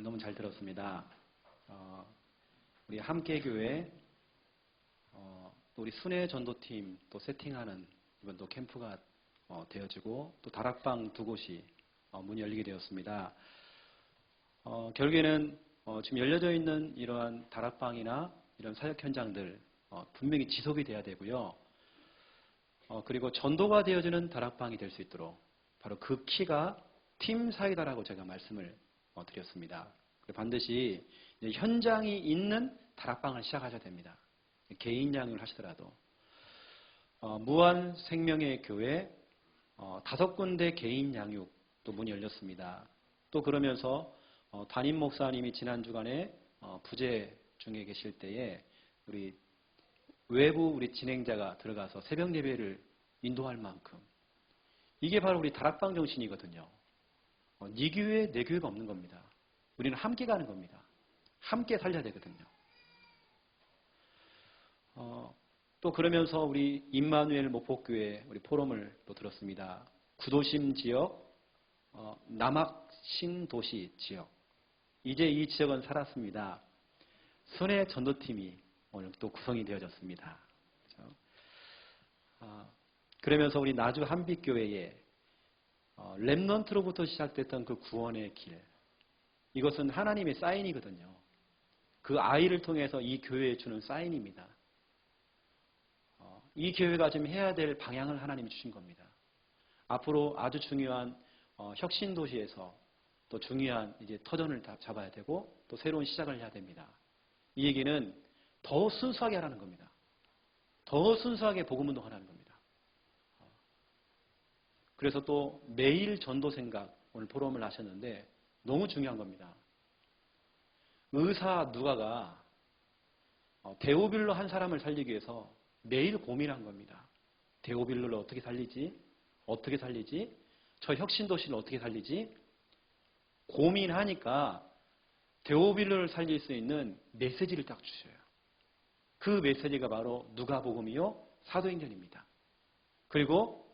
너무 잘 들었습니다. 우리 함께교회 또 우리 순회 전도팀 또 세팅하는 이번 또 캠프가 되어지고 또 다락방 두 곳이 문이 열리게 되었습니다. 결국에는 지금 열려져 있는 이러한 다락방이나 이런 사역 현장들 분명히 지속이 돼야 되고요. 그리고 전도가 되어지는 다락방이 될 수 있도록 바로 그 키가 팀 사이다라고 제가 말씀을 드렸습니다. 반드시 현장이 있는 다락방을 시작하셔야 됩니다. 개인 양육을 하시더라도 무한 생명의 교회 5군데 개인 양육 또 문이 열렸습니다. 또 그러면서 담임 목사님이 지난 주간에 부재 중에 계실 때에 우리 외부 우리 진행자가 들어가서 새벽 예배를 인도할 만큼 이게 바로 우리 다락방 정신이거든요. 네 교회 내 교회가 없는 겁니다. 우리는 함께 가는 겁니다. 함께 살려야 되거든요. 또 그러면서 우리 임마누엘 목포교회 우리 포럼을 또 들었습니다. 구도심 지역, 남학 신도시 지역. 이제 이 지역은 살았습니다. 순회 전도팀이 오늘 또 구성이 되어졌습니다. 그렇죠? 그러면서 우리 나주 한빛교회에 렘넌트로부터 시작됐던 그 구원의 길. 이것은 하나님의 사인이거든요. 그 아이를 통해서 이 교회에 주는 사인입니다. 이 교회가 지금 해야 될 방향을 하나님이 주신 겁니다. 앞으로 아주 중요한 혁신 도시에서 또 중요한 이제 터전을 잡아야 되고 또 새로운 시작을 해야 됩니다. 이 얘기는 더 순수하게 하라는 겁니다. 더 순수하게 복음운동 하라는 겁니다. 그래서 또 매일 전도 생각 오늘 포럼을 하셨는데 너무 중요한 겁니다. 의사 누가가 데오빌로 한 사람을 살리기 위해서 매일 고민한 겁니다. 데오빌로를 어떻게 살리지? 어떻게 살리지? 저 혁신도시를 어떻게 살리지? 고민하니까 데오빌로를 살릴 수 있는 메시지를 딱 주셔요. 그 메시지가 바로 누가복음이요 사도행전입니다. 그리고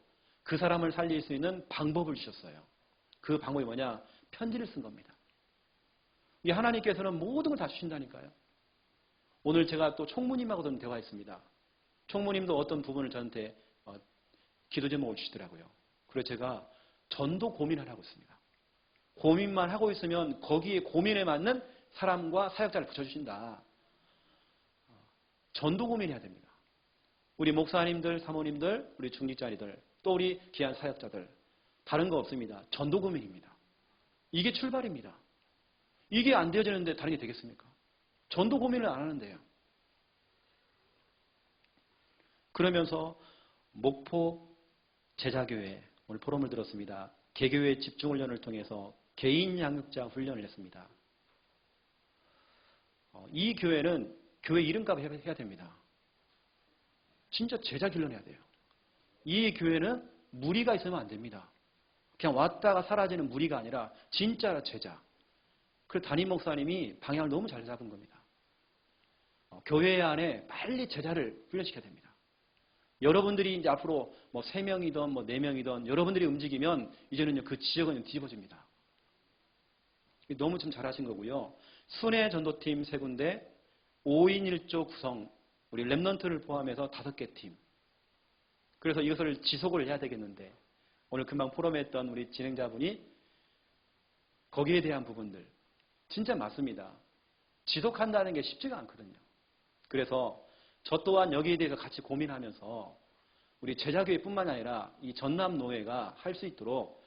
그 사람을 살릴 수 있는 방법을 주셨어요. 그 방법이 뭐냐? 편지를 쓴 겁니다. 이 하나님께서는 모든 걸 다 주신다니까요. 오늘 제가 또 총무님하고도 대화했습니다. 총무님도 어떤 부분을 저한테 기도 제목을 주시더라고요. 그래서 제가 전도 고민을 하고 있습니다. 고민만 하고 있으면 거기에 고민에 맞는 사람과 사역자를 붙여주신다. 전도 고민해야 됩니다. 우리 목사님들, 사모님들, 우리 중직자리들, 또 우리 귀한 사역자들 다른 거 없습니다. 전도 고민입니다. 이게 출발입니다. 이게 안 되어지는데 다른 게 되겠습니까? 전도 고민을 안 하는데요. 그러면서 목포 제자교회 오늘 포럼을 들었습니다. 개교회 집중훈련을 통해서 개인 양육자 훈련을 했습니다. 이 교회는 교회 이름값 해야 됩니다. 진짜 제자 훈련해야 돼요. 이 교회는 무리가 있으면 안 됩니다. 그냥 왔다가 사라지는 무리가 아니라 진짜 제자. 그래서 담임 목사님이 방향을 너무 잘 잡은 겁니다. 교회 안에 빨리 제자를 훈련시켜야 됩니다. 여러분들이 이제 앞으로 뭐 3명이든 뭐 4명이든 여러분들이 움직이면 이제는 그 지역은 뒤집어집니다. 너무 좀 잘하신 거고요. 순회 전도팀 3군데, 5인 1조 구성, 우리 랩넌트를 포함해서 5개 팀. 그래서 이것을 지속을 해야 되겠는데 오늘 금방 포럼에 했던 우리 진행자분이 거기에 대한 부분들 진짜 맞습니다. 지속한다는 게 쉽지가 않거든요. 그래서 저 또한 여기에 대해서 같이 고민하면서 우리 제자교회뿐만 아니라 이 전남노회가 할 수 있도록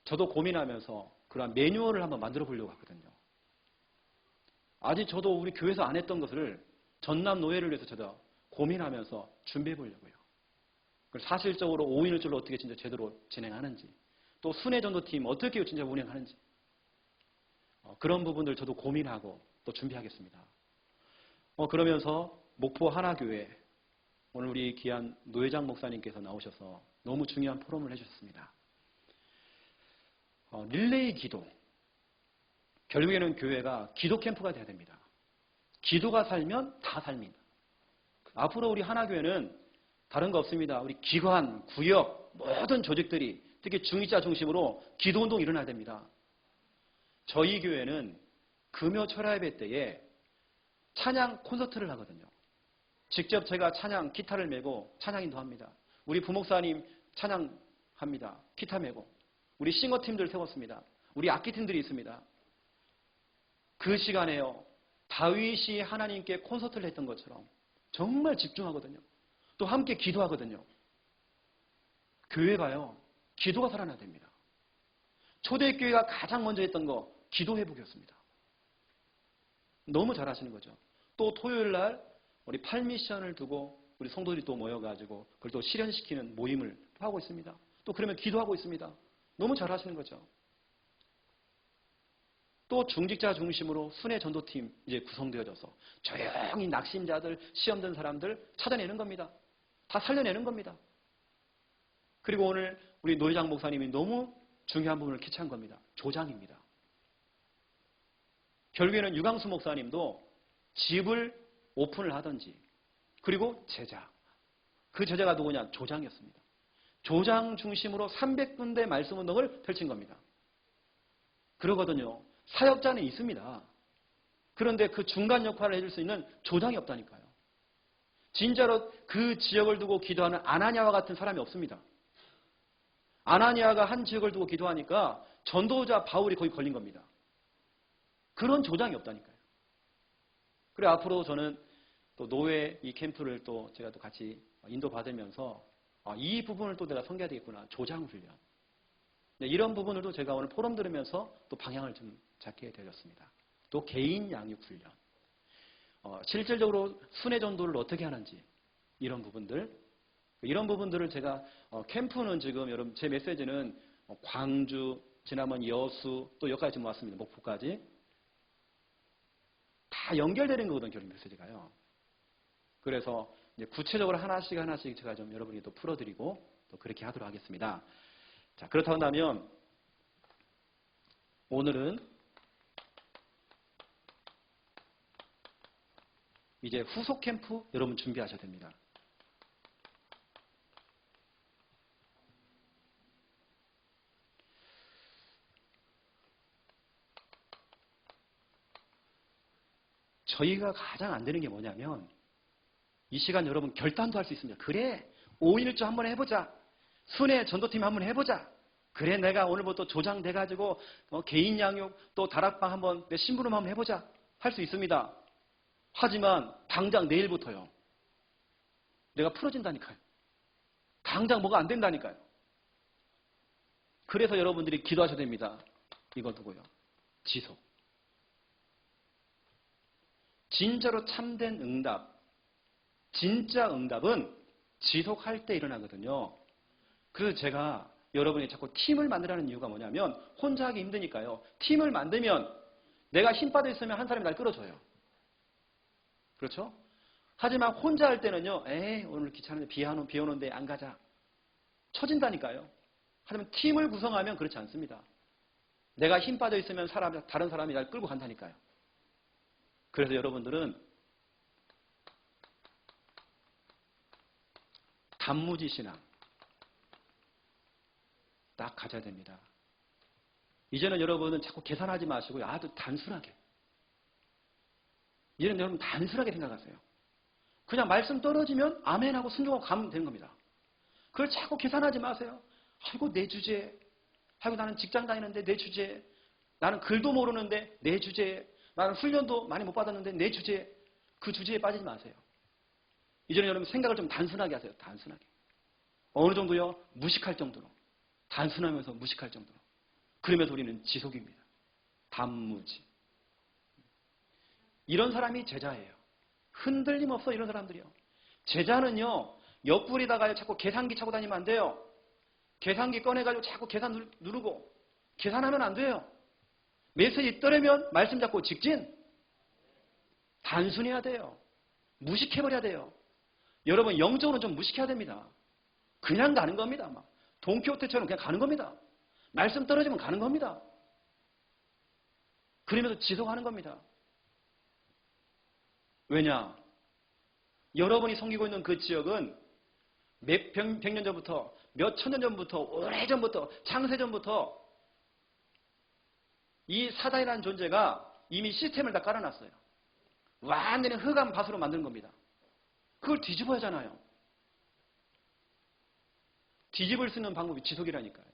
저도 고민하면서 그런 매뉴얼을 한번 만들어 보려고 하거든요. 아직 저도 우리 교회에서 안 했던 것을 전남노회를 위해서 저도 고민하면서 준비해 보려고요. 사실적으로 5인 1조를 어떻게 진짜 제대로 진행하는지 또 순회 전도팀 어떻게 진짜 운영하는지 그런 부분들 저도 고민하고 또 준비하겠습니다. 그러면서 목포 하나교회 오늘 우리 귀한 노회장 목사님께서 나오셔서 너무 중요한 포럼을 해주셨습니다. 릴레이 기도. 결국에는 교회가 기도 캠프가 돼야 됩니다. 기도가 살면 다 삽니다. 앞으로 우리 하나교회는 다른 거 없습니다. 우리 기관, 구역, 모든 조직들이 특히 중직자 중심으로 기도운동이 일어나야 됩니다. 저희 교회는 금요철야 예배 때에 찬양 콘서트를 하거든요. 직접 제가 찬양 기타를 메고 찬양 인도합니다. 우리 부목사님 찬양합니다. 기타 메고. 우리 싱어팀들 세웠습니다. 우리 악기팀들이 있습니다. 그 시간에요. 다윗이 하나님께 콘서트를 했던 것처럼 정말 집중하거든요. 또 함께 기도하거든요. 교회가요. 기도가 살아나야 됩니다. 초대교회가 가장 먼저 했던 거 기도 회복이었습니다. 너무 잘하시는 거죠. 또 토요일 날 우리 8미션을 두고 우리 성도들이 또 모여가지고 그걸 또 실현시키는 모임을 하고 있습니다. 또 그러면 기도하고 있습니다. 너무 잘하시는 거죠. 또 중직자 중심으로 순회 전도팀 이제 구성되어져서 조용히 낙심자들, 시험된 사람들 찾아내는 겁니다. 다 살려내는 겁니다. 그리고 오늘 우리 노회장 목사님이 너무 중요한 부분을 캐치한 겁니다. 조장입니다. 결국에는 유광수 목사님도 집을 오픈을 하든지 그리고 제자. 그 제자가 누구냐? 조장이었습니다. 조장 중심으로 300군데 말씀 운동을 펼친 겁니다. 그러거든요. 사역자는 있습니다. 그런데 그 중간 역할을 해줄 수 있는 조장이 없다니까요. 진짜로 그 지역을 두고 기도하는 아나니아와 같은 사람이 없습니다. 아나니아가 한 지역을 두고 기도하니까 전도자 바울이 거기 걸린 겁니다. 그런 조장이 없다니까요. 그래 앞으로 저는 또 노예 이 캠프를 또 제가 또 같이 인도받으면서 이 부분을 또 내가 섬겨야 되겠구나. 조장 훈련. 네, 이런 부분을도 제가 오늘 포럼 들으면서 또 방향을 좀 잡게 되었습니다. 또 개인 양육 훈련. 실질적으로 순회 전도를 어떻게 하는지 이런 부분들을 제가 캠프는 지금 여러분 제 메시지는 광주, 지난번 여수 또 여기까지 지금 왔습니다. 목포까지. 다 연결되는 거거든요. 결국 메시지가요. 그래서 이제 구체적으로 하나씩 제가 좀 여러분이 또 풀어드리고 또 그렇게 하도록 하겠습니다. 자, 그렇다고 한다면 오늘은 이제 후속 캠프 여러분 준비하셔야 됩니다. 저희가 가장 안 되는 게 뭐냐면 이 시간 여러분 결단도 할 수 있습니다. 그래 5일주 한번 해보자. 순회 전도팀 한번 해보자. 그래 내가 오늘부터 조장 돼가지고 개인 양육 또 다락방 한번 내 심부름 한번 해보자. 할 수 있습니다. 하지만 당장 내일부터요. 내가 풀어진다니까요. 당장 뭐가 안 된다니까요. 그래서 여러분들이 기도하셔야 됩니다. 이거 두고요. 지속. 진짜로 참된 응답, 진짜 응답은 지속할 때 일어나거든요. 그래서 제가 여러분이 자꾸 팀을 만들라는 이유가 뭐냐면 혼자 하기 힘드니까요. 팀을 만들면 내가 힘 빠져 있으면 한 사람이 날 끌어줘요. 그렇죠? 하지만 혼자 할 때는요. 에이 오늘 귀찮은데 비 오는데 안 가자. 처진다니까요. 하지만 팀을 구성하면 그렇지 않습니다. 내가 힘 빠져 있으면 다른 사람이 날 끌고 간다니까요. 그래서 여러분들은 단무지 신앙 딱 가져야 됩니다. 이제는 여러분은 자꾸 계산하지 마시고 아주 단순하게. 이제는 여러분 단순하게 생각하세요. 그냥 말씀 떨어지면 아멘하고 순종하고 가면 되는 겁니다. 그걸 자꾸 계산하지 마세요. 아이고 내 주제에. 아이고 나는 직장 다니는데 내 주제에. 나는 글도 모르는데 내 주제에. 나는 훈련도 많이 못 받았는데 내 주제에. 그 주제에 빠지지 마세요. 이제는 여러분 생각을 좀 단순하게 하세요. 단순하게. 어느 정도요? 무식할 정도로. 단순하면서 무식할 정도로. 그러면서 우리는 지속입니다. 단무지. 이런 사람이 제자예요. 흔들림 없어 이런 사람들이요. 제자는요. 옆구리다가 자꾸 계산기 차고 다니면 안 돼요. 계산기 꺼내가지고 자꾸 계산 누르고 계산하면 안 돼요. 메시지 떠내면 말씀 잡고 직진. 단순해야 돼요. 무식해버려야 돼요. 여러분 영적으로 좀 무식해야 됩니다. 그냥 가는 겁니다. 막 돈키호테처럼 그냥 가는 겁니다. 말씀 떨어지면 가는 겁니다. 그러면서 지속하는 겁니다. 왜냐? 여러분이 섬기고 있는 그 지역은 몇 백년 전부터 몇 천년 전부터 오래전부터 창세전부터 이 사단이라는 존재가 이미 시스템을 다 깔아놨어요. 완전히 흑암 밭으로 만드는 겁니다. 그걸 뒤집어야 하잖아요. 뒤집을 수 있는 방법이 지속이라니까요.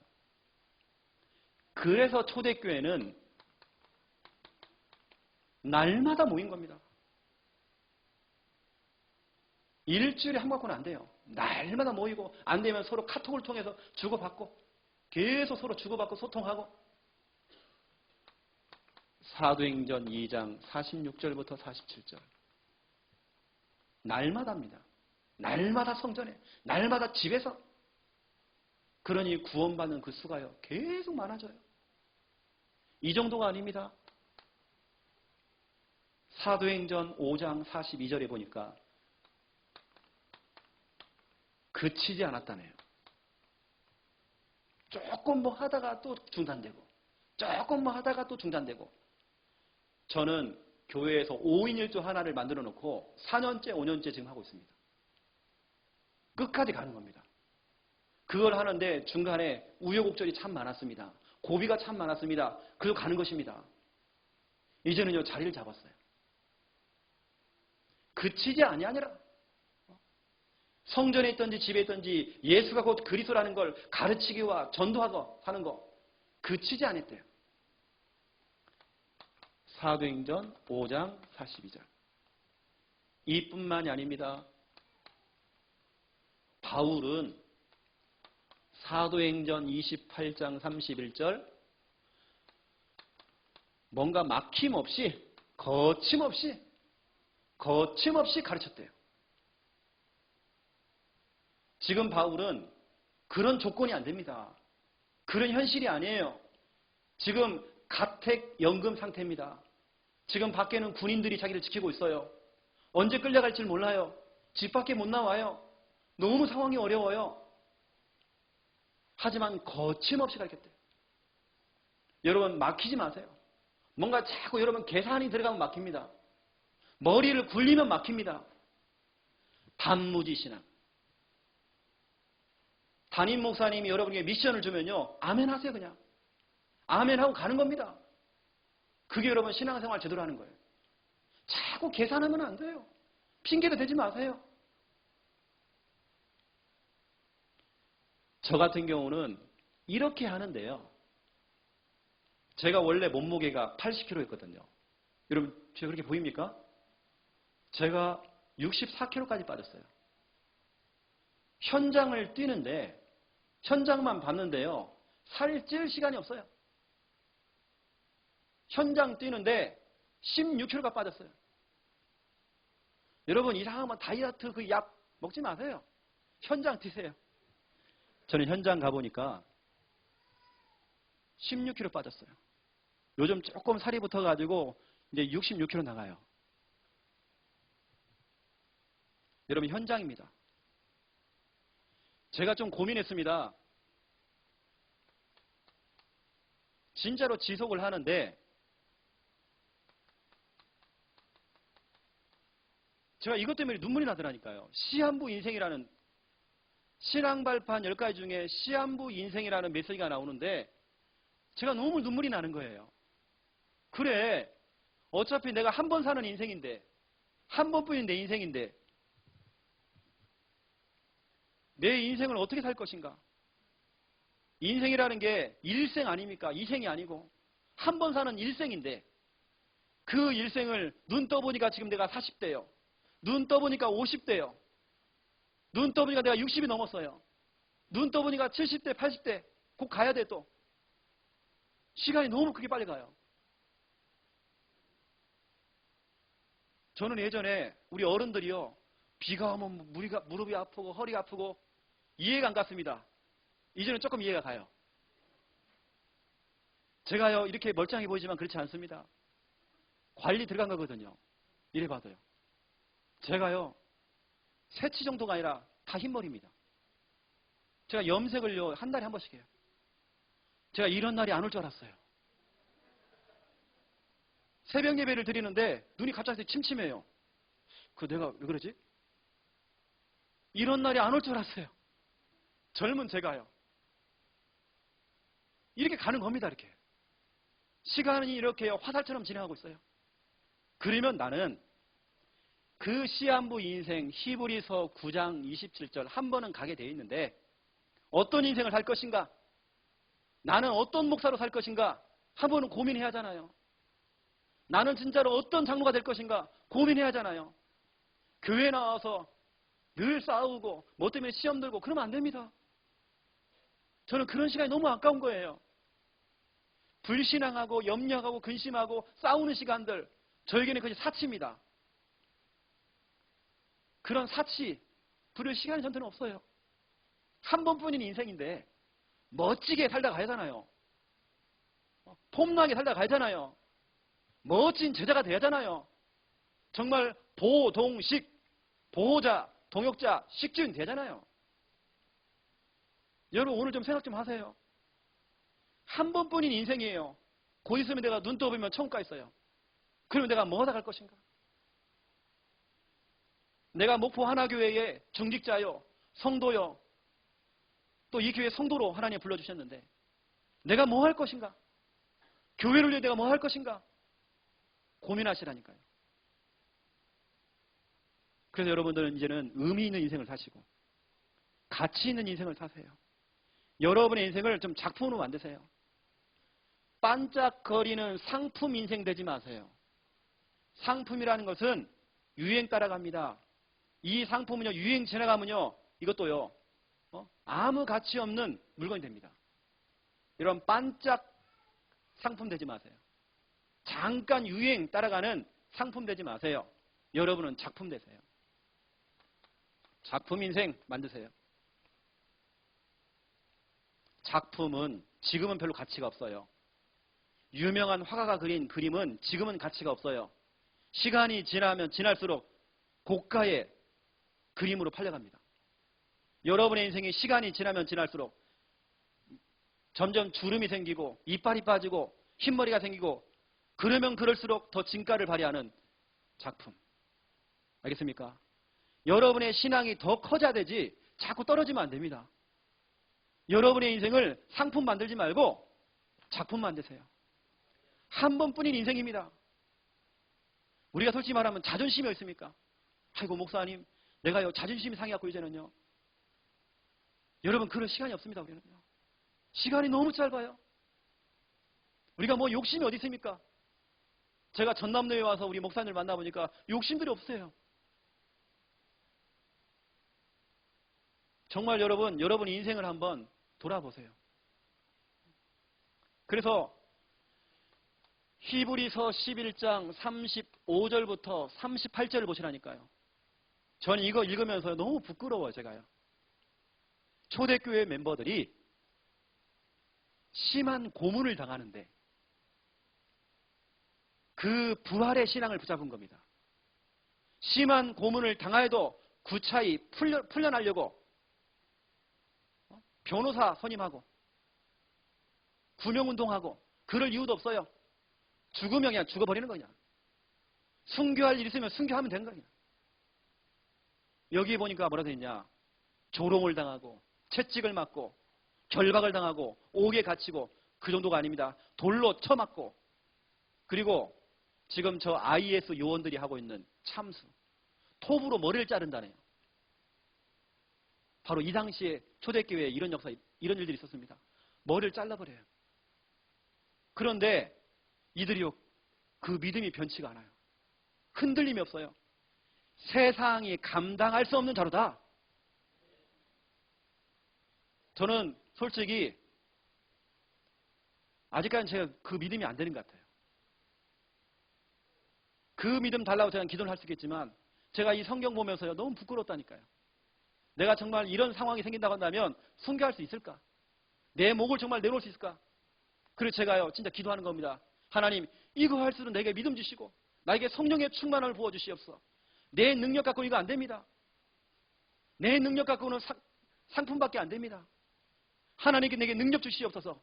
그래서 초대교회는 날마다 모인 겁니다. 일주일에 한 번 갖고는 안 돼요. 날마다 모이고 안 되면 서로 카톡을 통해서 주고받고 계속 서로 주고받고 소통하고 사도행전 2장 46절부터 47절 날마다입니다. 날마다 성전에 날마다 집에서 그러니 구원받는 그 수가요 계속 많아져요. 이 정도가 아닙니다. 사도행전 5장 42절에 보니까 그치지 않았다네요. 조금 뭐 하다가 또 중단되고 조금 뭐 하다가 또 중단되고 저는 교회에서 5인 1조 하나를 만들어 놓고 4년째 5년째 지금 하고 있습니다. 끝까지 가는 겁니다. 그걸 하는데 중간에 우여곡절이 참 많았습니다. 고비가 참 많았습니다. 그래도 가는 것입니다. 이제는요 자리를 잡았어요. 그치지 아니하니라. 성전에 있든지 집에 있든지 예수가 곧 그리스도라는 걸 가르치기와 전도하고 하는 거 그치지 않았대요. 사도행전 5장 42절 이뿐만이 아닙니다. 바울은 사도행전 28장 31절 뭔가 막힘없이 거침없이 가르쳤대요. 지금 바울은 그런 조건이 안 됩니다. 그런 현실이 아니에요. 지금 가택연금 상태입니다. 지금 밖에는 군인들이 자기를 지키고 있어요. 언제 끌려갈지 몰라요. 집 밖에 못 나와요. 너무 상황이 어려워요. 하지만 거침없이 가르쳤대요. 여러분 막히지 마세요. 뭔가 자꾸 여러분 계산이 들어가면 막힙니다. 머리를 굴리면 막힙니다. 단무지 신앙. 담임 목사님이 여러분에게 미션을 주면요. 아멘 하세요 그냥. 아멘 하고 가는 겁니다. 그게 여러분 신앙생활 제대로 하는 거예요. 자꾸 계산하면 안 돼요. 핑계도 대지 마세요. 저 같은 경우는 이렇게 하는데요. 제가 원래 몸무게가 80kg였거든요. 여러분 제가 그렇게 보입니까? 제가 64kg까지 빠졌어요. 현장을 뛰는데 현장만 봤는데요. 살이 찔 시간이 없어요. 현장 뛰는데 16kg가 빠졌어요. 여러분 이상하면 다이어트 그 약 먹지 마세요. 현장 뛰세요. 저는 현장 가보니까 16kg 빠졌어요. 요즘 조금 살이 붙어가지고 이제 66kg 나가요. 여러분 현장입니다. 제가 좀 고민했습니다. 진짜로 지속을 하는데 제가 이것 때문에 눈물이 나더라니까요. 시한부 인생이라는 신앙발판 10가지 중에 시한부 인생이라는 메시지가 나오는데 제가 너무 눈물이 나는 거예요. 그래 어차피 내가 한 번 사는 인생인데 한 번뿐인 내 인생인데 내 인생을 어떻게 살 것인가? 인생이라는 게 일생 아닙니까? 이생이 아니고 한 번 사는 일생인데 그 일생을 눈 떠보니까 지금 내가 40대요. 눈 떠보니까 50대요. 눈 떠보니까 내가 60이 넘었어요. 눈 떠보니까 70대, 80대 곧 가야 돼 또. 시간이 너무 크게 빨리 가요. 저는 예전에 우리 어른들이요. 비가 오면 무릎이 아프고 허리가 아프고 이해가 안 갔습니다. 이제는 조금 이해가 가요. 제가요 이렇게 멀쩡해 보이지만 그렇지 않습니다. 관리 들어간 거거든요. 이래 봐도요. 제가요 새치 정도가 아니라 다 흰머리입니다. 제가 염색을요 한 달에 한 번씩 해요. 제가 이런 날이 안 올 줄 알았어요. 새벽 예배를 드리는데 눈이 갑자기 침침해요. 내가 왜 그러지? 이런 날이 안 올 줄 알았어요. 젊은 제가요. 이렇게 가는 겁니다. 이렇게. 시간이 이렇게 화살처럼 진행하고 있어요. 그러면 나는 그 시한부 인생 히브리서 9장 27절 한 번은 가게 되어 있는데 어떤 인생을 살 것인가? 나는 어떤 목사로 살 것인가? 한 번은 고민해야 하잖아요. 나는 진짜로 어떤 장로가 될 것인가? 고민해야 하잖아요. 교회 나와서 늘 싸우고 뭐 때문에 시험 들고 그러면 안 됩니다. 저는 그런 시간이 너무 아까운 거예요. 불신앙하고 염려하고 근심하고 싸우는 시간들, 저에게는 그것이 사치입니다. 그런 사치 부릴 시간이 저한테는 없어요. 한 번뿐인 인생인데 멋지게 살다 가야잖아요. 폼나게 살다 가야잖아요. 멋진 제자가 돼야잖아요. 정말 보동식, 보호자, 동역자, 식주인 되잖아요. 여러분 오늘 좀 생각 좀 하세요. 한 번뿐인 인생이에요. 곧 있으면 내가 눈 떠보면 천국가 있어요. 그러면 내가 뭐 하다 갈 것인가? 내가 목포 하나교회의 중직자요, 성도요, 또 이 교회 성도로 하나님 불러주셨는데 내가 뭐 할 것인가? 교회를 위해 내가 뭐 할 것인가? 고민하시라니까요. 그래서 여러분들은 이제는 의미 있는 인생을 사시고 가치 있는 인생을 사세요. 여러분의 인생을 좀 작품으로 만드세요. 반짝거리는 상품 인생 되지 마세요. 상품이라는 것은 유행 따라갑니다. 이 상품은요, 유행 지나가면요, 이것도요, 아무 가치 없는 물건이 됩니다. 이런 반짝 상품 되지 마세요. 잠깐 유행 따라가는 상품 되지 마세요. 여러분은 작품 되세요. 작품 인생 만드세요. 작품은 지금은 별로 가치가 없어요. 유명한 화가가 그린 그림은 지금은 가치가 없어요. 시간이 지나면 지날수록 고가의 그림으로 팔려갑니다. 여러분의 인생이 시간이 지나면 지날수록 점점 주름이 생기고 이빨이 빠지고 흰머리가 생기고 그러면 그럴수록 더 진가를 발휘하는 작품. 알겠습니까? 여러분의 신앙이 더 커져야 되지 자꾸 떨어지면 안 됩니다. 여러분의 인생을 상품 만들지 말고 작품 만드세요. 한 번뿐인 인생입니다. 우리가 솔직히 말하면 자존심이 있습니까? 아이고 목사님 내가요 자존심이 상해갖고 이제는요. 여러분 그럴 시간이 없습니다. 우리는요. 시간이 너무 짧아요. 우리가 뭐 욕심이 어디 있습니까? 제가 전남로에 와서 우리 목사님을 만나보니까 욕심들이 없어요. 정말 여러분 인생을 한번 돌아보세요. 그래서 히브리서 11장 35절부터 38절을 보시라니까요. 저는 이거 읽으면서 너무 부끄러워요. 제가요. 초대교회 멤버들이 심한 고문을 당하는데 그 부활의 신앙을 붙잡은 겁니다. 심한 고문을 당하여도 구차히 풀려나려고 변호사 선임하고 구명운동하고 그럴 이유도 없어요. 죽으면 그냥 죽어버리는 거냐. 순교할 일 있으면 순교하면 되는 거냐. 여기 보니까 뭐라 되어 있냐. 조롱을 당하고 채찍을 맞고 결박을 당하고 옥에 갇히고 그 정도가 아닙니다. 돌로 쳐맞고 그리고 지금 저 IS 요원들이 하고 있는 참수. 톱으로 머리를 자른다네요. 바로 이 당시에 초대교회에 이런 역사, 이런 일들이 있었습니다. 머리를 잘라버려요. 그런데 이들이요, 그 믿음이 변치가 않아요. 흔들림이 없어요. 세상이 감당할 수 없는 자로다. 저는 솔직히 아직까지는 제가 그 믿음이 안 되는 것 같아요. 그 믿음 달라고 제가 기도를 할 수 있겠지만 제가 이 성경 보면서요 너무 부끄럽다니까요. 내가 정말 이런 상황이 생긴다고 한다면 순교할 수 있을까? 내 목을 정말 내놓을 수 있을까? 그래서 제가요 진짜 기도하는 겁니다. 하나님 이거 할 수는 내게 믿음 주시고 나에게 성령의 충만을 부어주시옵소서. 내 능력 갖고 이거 안 됩니다. 내 능력 갖고는 상품밖에 안 됩니다. 하나님께 내게 능력 주시옵소서.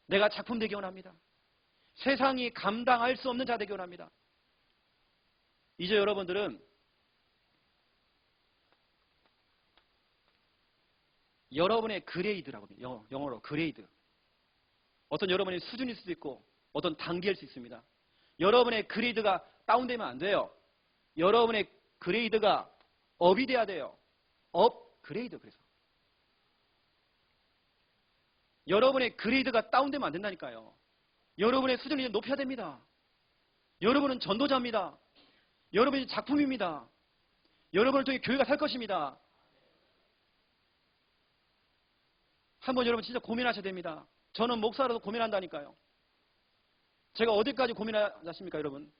내가 작품 되기 원합니다. 세상이 감당할 수 없는 자 되기 원합니다. 이제 여러분들은 여러분의 그레이드라고 합니다. 영어로 그레이드. 어떤 여러분의 수준일 수도 있고 어떤 단계일 수 있습니다. 여러분의 그레이드가 다운되면 안 돼요. 여러분의 그레이드가 업이 돼야 돼요. 업그레이드. 그래서 여러분의 그레이드가 다운되면 안 된다니까요. 여러분의 수준을 이제 높여야 됩니다. 여러분은 전도자입니다. 여러분이 작품입니다. 여러분을 통해 교회가 살 것입니다. 한번 여러분 진짜 고민하셔야 됩니다. 저는 목사로도 고민한다니까요. 제가 어디까지 고민하십니까, 여러분?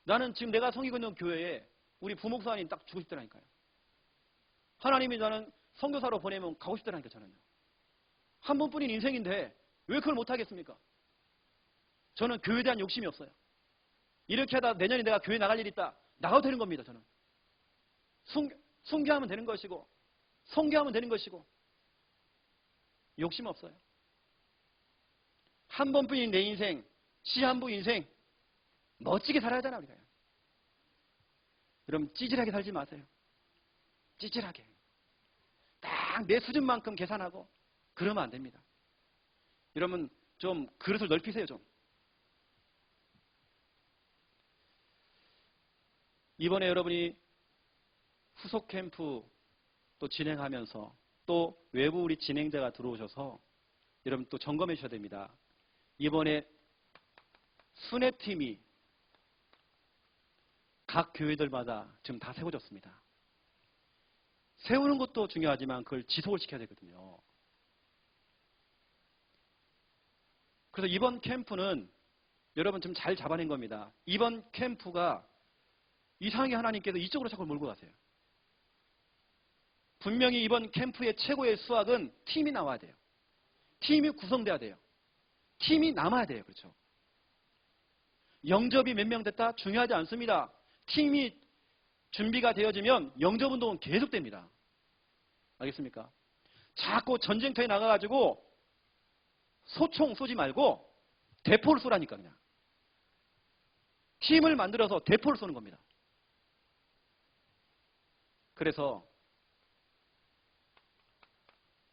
나는 지금 내가 섬기고 있는 교회에 우리 부목사님 딱 주고 싶더라니까요. 하나님이 나는 선교사로 보내면 가고 싶더라니까, 저는요. 한 번뿐인 인생인데 왜 그걸 못하겠습니까? 저는 교회에 대한 욕심이 없어요. 이렇게 하다 내년에 내가 교회 나갈 일이 있다. 나가도 되는 겁니다, 저는. 순교하면 되는 것이고, 선교하면 되는 것이고, 욕심 없어요. 한 번뿐인 내 인생, 시한부 인생, 멋지게 살아야 하잖아, 우리가. 여러분, 찌질하게 살지 마세요. 찌질하게. 딱 내 수준만큼 계산하고, 그러면 안 됩니다. 여러분, 좀 그릇을 넓히세요, 좀. 이번에 여러분이 후속 캠프 또 진행하면서 또 외부 우리 진행자가 들어오셔서 여러분 또 점검해 주셔야 됩니다. 이번에 순회팀이 각 교회들마다 지금 다 세워졌습니다. 세우는 것도 중요하지만 그걸 지속을 시켜야 되거든요. 그래서 이번 캠프는 여러분 좀 잘 잡아낸 겁니다. 이번 캠프가 이상하게 하나님께서 이쪽으로 자꾸 몰고 가세요. 분명히 이번 캠프의 최고의 수학은 팀이 나와야 돼요. 팀이 구성돼야 돼요. 팀이 남아야 돼요. 그렇죠? 영접이 몇 명 됐다? 중요하지 않습니다. 팀이 준비가 되어지면 영접 운동은 계속됩니다. 알겠습니까? 자꾸 전쟁터에 나가가지고 소총 쏘지 말고 대포를 쏘라니까 그냥. 팀을 만들어서 대포를 쏘는 겁니다. 그래서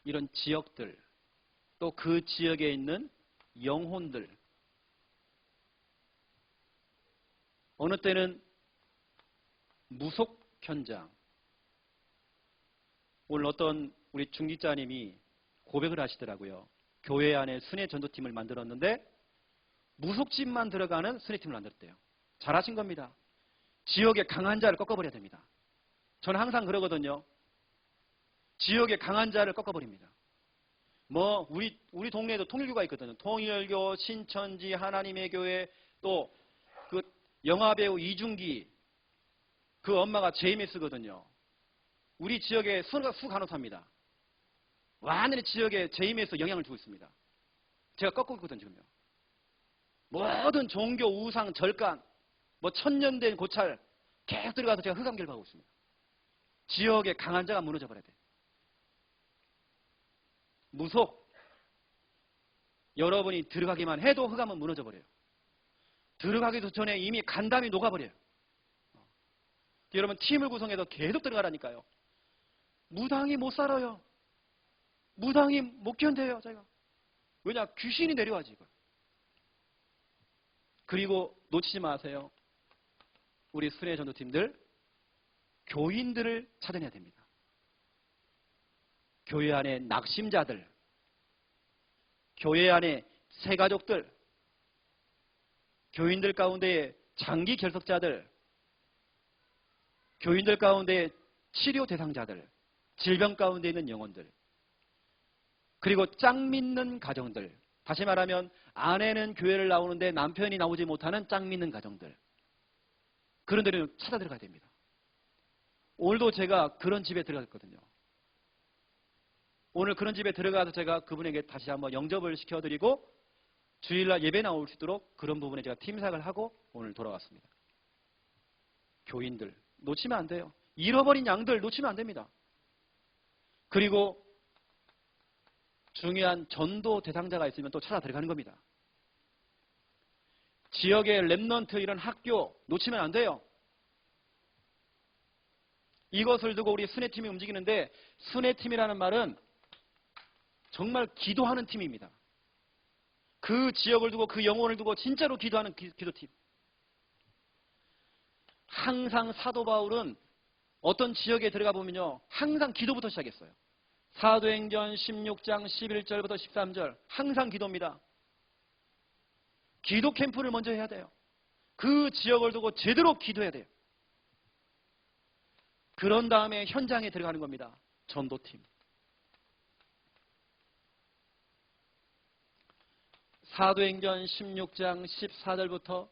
이런 지역들, 또 그 지역에 있는 영혼들, 어느 때는 무속 현장. 오늘 어떤 우리 중직자님이 고백을 하시더라고요. 교회 안에 순회 전도팀을 만들었는데 무속집만 들어가는 순회팀을 만들었대요. 잘하신 겁니다. 지역의 강한 자를 꺾어버려야 됩니다. 저는 항상 그러거든요. 지역의 강한 자를 꺾어버립니다. 뭐 우리 동네에도 통일교가 있거든요. 통일교, 신천지, 하나님의 교회, 또 그 영화배우 이중기, 그 엄마가 JMS거든요. 우리 지역의 수간호사입니다. 완전히 지역에 JMS 영향을 주고 있습니다. 제가 꺾고 있거든요, 지금요. 모든 종교, 우상, 절간, 뭐 천년된 고찰 계속 들어가서 제가 흑암기를 하고 있습니다. 지역의 강한 자가 무너져 버려야 돼. 무속. 여러분이 들어가기만 해도 흑암은 무너져 버려요. 들어가기도 전에 이미 간담이 녹아버려요. 여러분 팀을 구성해서 계속 들어가라니까요. 무당이 못 살아요. 무당이 못 견뎌요, 제가. 왜냐? 귀신이 내려와지, 이거. 그리고 놓치지 마세요. 우리 순회 전도팀들, 교인들을 찾아내야 됩니다. 교회 안에 낙심자들, 교회 안에 새가족들, 교인들 가운데 장기 결석자들, 교인들 가운데 치료 대상자들, 질병 가운데 있는 영혼들, 그리고 짝 믿는 가정들, 다시 말하면 아내는 교회를 나오는데 남편이 나오지 못하는 짝 믿는 가정들, 그런 데를 찾아 들어가야 됩니다. 오늘도 제가 그런 집에 들어갔거든요. 오늘 그런 집에 들어가서 제가 그분에게 다시 한번 영접을 시켜드리고 주일날 예배 나올 수 있도록 그런 부분에 제가 팀삭을 하고 오늘 돌아왔습니다. 교인들 놓치면 안 돼요. 잃어버린 양들 놓치면 안 됩니다. 그리고 중요한 전도 대상자가 있으면 또 찾아 들어가는 겁니다. 지역의 랩넌트 이런 학교 놓치면 안 돼요. 이것을 두고 우리 순회팀이 움직이는데 순회팀이라는 말은 정말 기도하는 팀입니다. 그 지역을 두고 그 영혼을 두고 진짜로 기도하는 기도팀. 항상 사도 바울은 어떤 지역에 들어가 보면요, 항상 기도부터 시작했어요. 사도행전 16장 11절부터 13절 항상 기도입니다. 기도 캠프를 먼저 해야 돼요. 그 지역을 두고 제대로 기도해야 돼요. 그런 다음에 현장에 들어가는 겁니다. 전도팀. 사도행전 16장 14절부터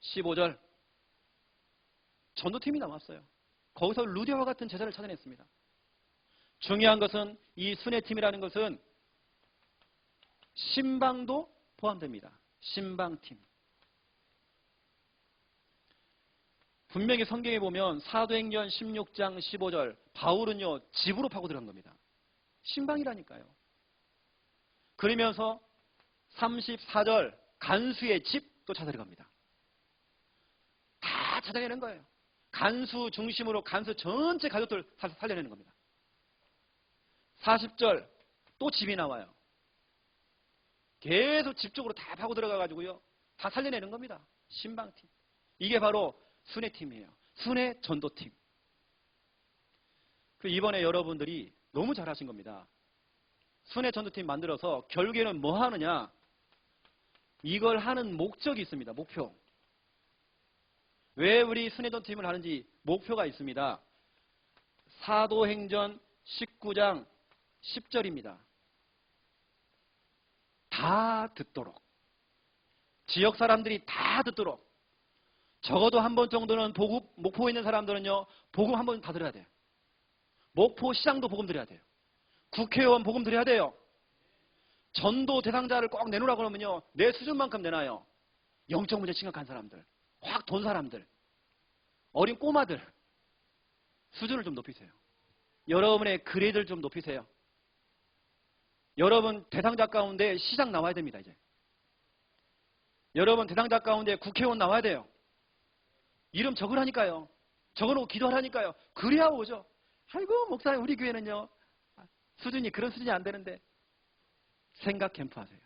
15절 전도팀이 남았어요. 거기서 루디아와 같은 제자를 찾아냈습니다. 중요한 것은 이 순회팀이라는 것은 신방도 포함됩니다. 신방팀. 분명히 성경에 보면 사도행전 16장 15절 바울은요 집으로 파고 들어간 겁니다. 신방이라니까요. 그러면서 34절 간수의 집도 찾아들어갑니다. 다 찾아내는 거예요. 간수 중심으로 간수 전체 가족들 살려내는 겁니다. 40절 또 집이 나와요. 계속 집 쪽으로 다 파고 들어가가지고요. 다 살려내는 겁니다. 신방팀. 이게 바로 순회팀이에요. 순회 전도팀. 이번에 여러분들이 너무 잘하신 겁니다. 순회 전도팀 만들어서 결국에는 뭐 하느냐? 이걸 하는 목적이 있습니다. 목표. 왜 우리 순회 전도팀을 하는지 목표가 있습니다. 사도행전 19장 10절입니다. 다 듣도록. 지역 사람들이 다 듣도록. 적어도 한 번 정도는 목포에 있는 사람들은요, 복음 한 번 다 들어야 돼요. 목포 시장도 복음 드려야 돼요. 국회의원 복음 드려야 돼요. 전도 대상자를 꼭 내놓으라고 그러면요, 내 수준만큼 내놔요. 영적 문제 심각한 사람들, 확 돈 사람들, 어린 꼬마들, 수준을 좀 높이세요. 여러분의 그레이드를 좀 높이세요. 여러분 대상자 가운데 시장 나와야 됩니다, 이제. 여러분 대상자 가운데 국회의원 나와야 돼요. 이름 적으라니까요. 적어놓고 기도하라니까요. 그래야 오죠. 아이고 목사님 우리 교회는요 수준이 그런 수준이 안 되는데. 생각 캠프 하세요.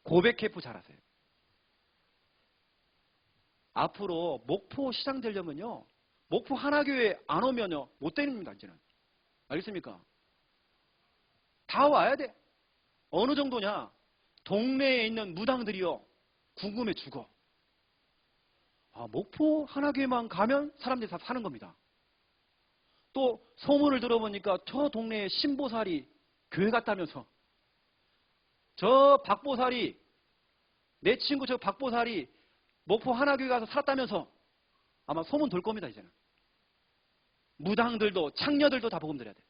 고백 캠프 잘하세요. 앞으로 목포 시장 되려면요, 목포 하나교회 안 오면요 못 됩니다. 이제는. 알겠습니까? 다 와야 돼. 어느 정도냐? 동네에 있는 무당들이요 궁금해 죽어. 목포 하나교회만 가면 사람들이 다 사는 겁니다. 또 소문을 들어보니까 저 동네에 신보살이 교회 갔다면서, 저 박보살이, 내 친구 저 박보살이 목포 하나교회 가서 살았다면서 아마 소문 돌 겁니다. 이제는. 무당들도 창녀들도 다 복음 드려야 돼.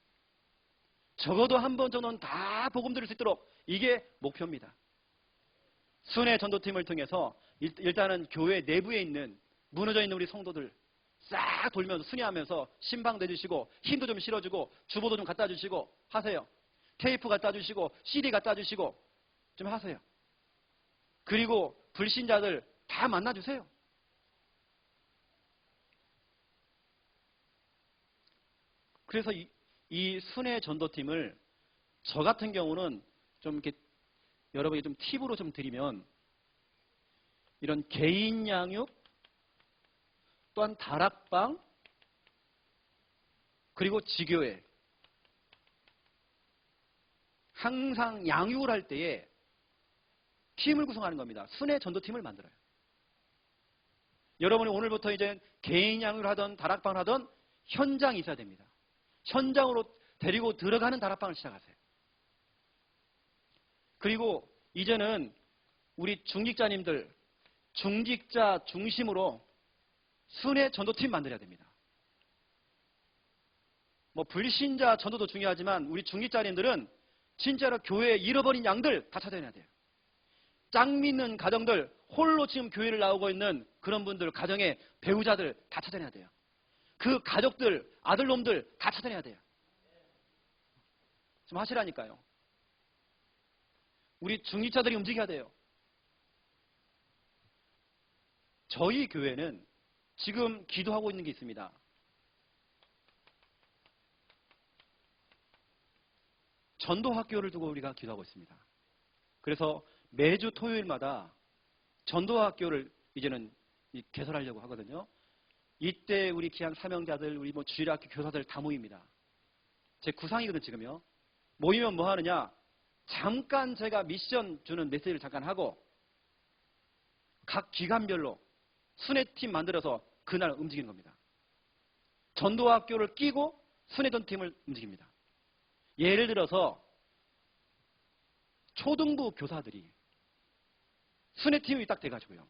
적어도 한 번 정도는 다 복음 드릴 수 있도록, 이게 목표입니다. 순회 전도팀을 통해서 일단은 교회 내부에 있는 무너져 있는 우리 성도들 싹 돌면서 순회하면서 신방도 해주시고 힘도 좀 실어주고 주보도 좀 갖다 주시고 하세요. 테이프 갖다 주시고 CD 갖다 주시고 좀 하세요. 그리고 불신자들 다 만나주세요. 그래서 이 순회 전도팀을 저 같은 경우는 좀 이렇게 여러분이 좀 팁으로 좀 드리면, 이런 개인 양육, 또한 다락방, 그리고 지교회, 항상 양육을 할 때에 팀을 구성하는 겁니다. 순회 전도팀을 만들어요. 여러분이 오늘부터 이제 개인 양육을 하던 다락방을 하던 현장이 있어야 됩니다. 현장으로 데리고 들어가는 다락방을 시작하세요. 그리고 이제는 우리 중직자님들, 중직자 중심으로 순회 전도팀 만들어야 됩니다. 뭐 불신자 전도도 중요하지만 우리 중직자님들은 진짜로 교회에 잃어버린 양들 다 찾아내야 돼요. 짱 믿는 가정들, 홀로 지금 교회를 나오고 있는 그런 분들, 가정의 배우자들 다 찾아내야 돼요. 그 가족들, 아들놈들 다 찾아내야 돼요. 좀 하시라니까요. 우리 중직자들이 움직여야 돼요. 저희 교회는 지금 기도하고 있는 게 있습니다. 전도학교를 두고 우리가 기도하고 있습니다. 그래서 매주 토요일마다 전도학교를 이제는 개설하려고 하거든요. 이때 우리 귀한 사명자들, 우리 뭐 주일학교 교사들 다 모입니다. 제 구상이거든 지금요. 모이면 뭐 하느냐? 잠깐 제가 미션 주는 메시지를 잠깐 하고 각 기관별로 순회팀 만들어서 그날 움직이는 겁니다. 전도학교를 끼고 순회전팀을 움직입니다. 예를 들어서 초등부 교사들이 순회팀이 딱 돼가지고요.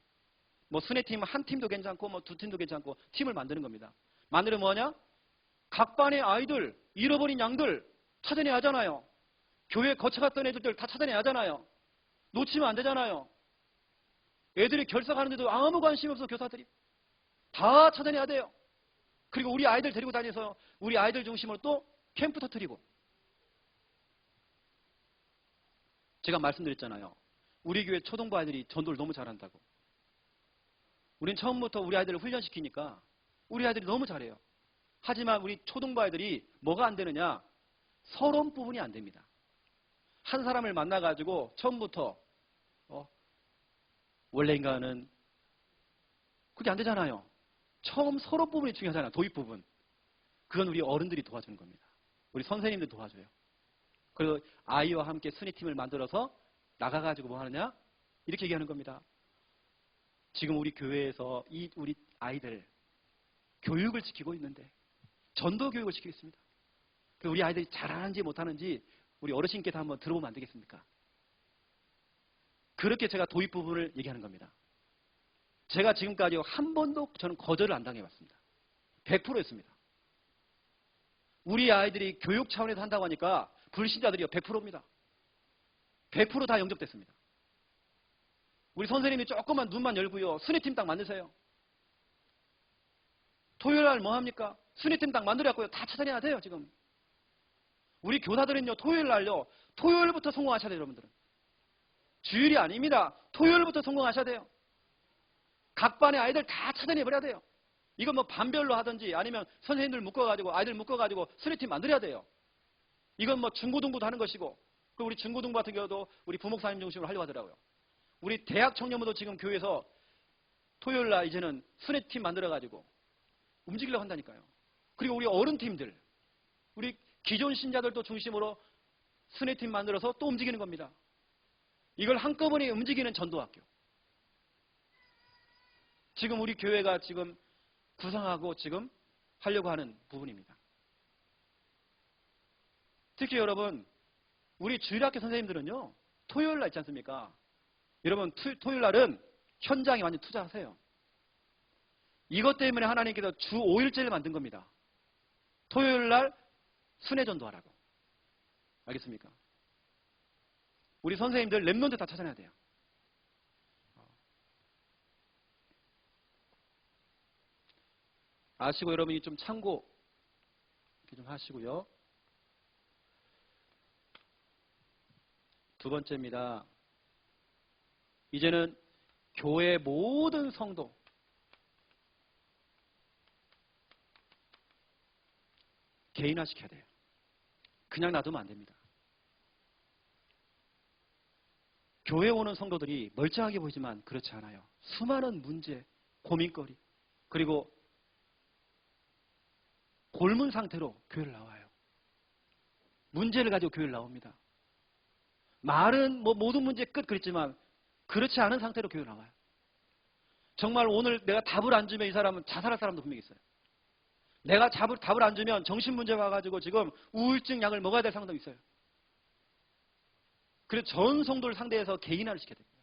뭐 순회팀은 한 팀도 괜찮고 뭐 두 팀도 괜찮고 팀을 만드는 겁니다. 만들면 뭐냐? 각 반의 아이들, 잃어버린 양들 찾아내야 하잖아요. 교회 거쳐갔던 애들들 다 찾아내야 하잖아요. 놓치면 안 되잖아요. 애들이 결석하는데도 아무 관심 없어 교사들이. 다 찾아내야 돼요. 그리고 우리 아이들 데리고 다녀서 우리 아이들 중심으로 또 캠프 터뜨리고. 제가 말씀드렸잖아요. 우리 교회 초등부 아이들이 전도를 너무 잘한다고. 우린 처음부터 우리 아이들을 훈련시키니까 우리 아이들이 너무 잘해요. 하지만 우리 초등부 아이들이 뭐가 안 되느냐? 서론 부분이 안 됩니다. 한 사람을 만나가지고 처음부터 원래인가는 그게 안 되잖아요. 처음 서론 부분이 중요하잖아요. 도입 부분. 그건 우리 어른들이 도와주는 겁니다. 우리 선생님들 도와줘요. 그리고 아이와 함께 순위팀을 만들어서 나가가지고 뭐 하느냐? 이렇게 얘기하는 겁니다. 지금 우리 교회에서 우리 아이들 교육을 시키고 있는데 전도 교육을 시키고 있습니다. 우리 아이들이 잘하는지 못하는지 우리 어르신께서 한번 들어보면 안 되겠습니까? 그렇게 제가 도입 부분을 얘기하는 겁니다. 제가 지금까지 한 번도 저는 거절을 안 당해봤습니다. 100%였습니다. 우리 아이들이 교육 차원에서 한다고 하니까 불신자들이요 100%입니다. 100% 다 영접됐습니다. 우리 선생님이 조금만 눈만 열고요. 순회팀 딱 만드세요. 토요일 날 뭐 합니까? 순회팀 딱 만들어갖고요. 다 찾아내야 돼요, 지금. 우리 교사들은요, 토요일 날요. 토요일부터 성공하셔야 돼요, 여러분들은. 주일이 아닙니다. 토요일부터 성공하셔야 돼요. 각 반의 아이들 다 찾아내버려야 돼요. 이거 뭐 반별로 하든지 아니면 선생님들 묶어가지고 아이들 묶어가지고 순회팀 만들어야 돼요. 이건 뭐 중고등부도 하는 것이고 그 우리 중고등부 같은 경우도 우리 부목사님 중심으로 하려고 하더라고요. 우리 대학 청년부도 지금 교회에서 토요일 날 이제는 순회팀 만들어가지고 움직이려고 한다니까요. 그리고 우리 어른팀들, 우리 기존 신자들도 중심으로 순회팀 만들어서 또 움직이는 겁니다. 이걸 한꺼번에 움직이는 전도학교. 지금 우리 교회가 지금 구상하고 지금 하려고 하는 부분입니다. 특히 여러분, 우리 주일학교 선생님들은요, 토요일 날 있지 않습니까? 여러분, 토요일 날은 현장에 완전 투자하세요. 이것 때문에 하나님께서 주 5일째를 만든 겁니다. 토요일 날 순회전도 하라고. 알겠습니까? 우리 선생님들 랩런트 다 찾아내야 돼요. 아시고 여러분이 좀 참고 이렇게 좀 하시고요. 두 번째입니다. 이제는 교회 모든 성도 개인화시켜야 돼요. 그냥 놔두면 안 됩니다. 교회에 오는 성도들이 멀쩡하게 보이지만 그렇지 않아요. 수많은 문제, 고민거리, 그리고 골문 상태로 교회를 나와요. 문제를 가지고 교회를 나옵니다. 말은 뭐 모든 문제 끝 그랬지만 그렇지 않은 상태로 교회를 나와요. 정말 오늘 내가 답을 안 주면 이 사람은 자살할 사람도 분명히 있어요. 내가 답을 안 주면 정신문제 와가지고 지금 우울증 약을 먹어야 될 상황도 있어요. 그래서 전 성도를 상대해서 개인화를 시켜야 됩니다.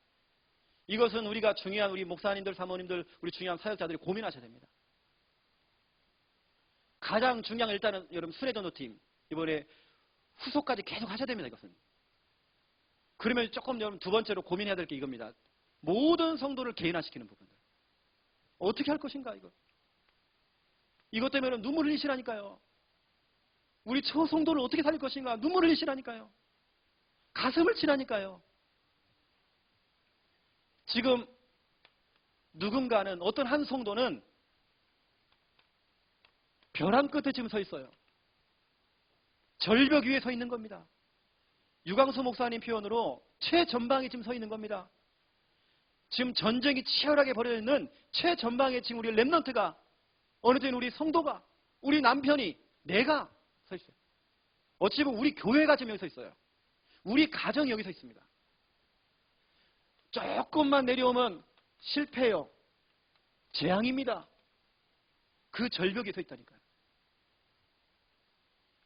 이것은 우리가 중요한 우리 목사님들, 사모님들, 우리 중요한 사역자들이 고민하셔야 됩니다. 가장 중요한 건 일단은 여러분 순회전도팀 이번에 후속까지 계속 하셔야 됩니다. 이것은. 그러면 조금 여러분 두 번째로 고민해야 될 게 이겁니다. 모든 성도를 개인화시키는 부분들. 어떻게 할 것인가 이거. 이것 때문에 눈물 흘리시라니까요. 우리 처성도를 어떻게 살릴 것인가 눈물 흘리시라니까요. 가슴을 치라니까요. 지금 누군가는 어떤 한 성도는 벼랑 끝에 지금 서 있어요. 절벽 위에 서 있는 겁니다. 유광수 목사님 표현으로 최전방에 지금 서 있는 겁니다. 지금 전쟁이 치열하게 벌어져 있는 최전방에 지금 우리 렘넌트가, 어느 때는 우리 성도가, 우리 남편이, 내가 서 있어요. 어찌 보면 우리 교회가 지금 여기 서 있어요. 우리 가정이 여기 서 있습니다. 조금만 내려오면 실패예요. 재앙입니다. 그 절벽에 서 있다니까요.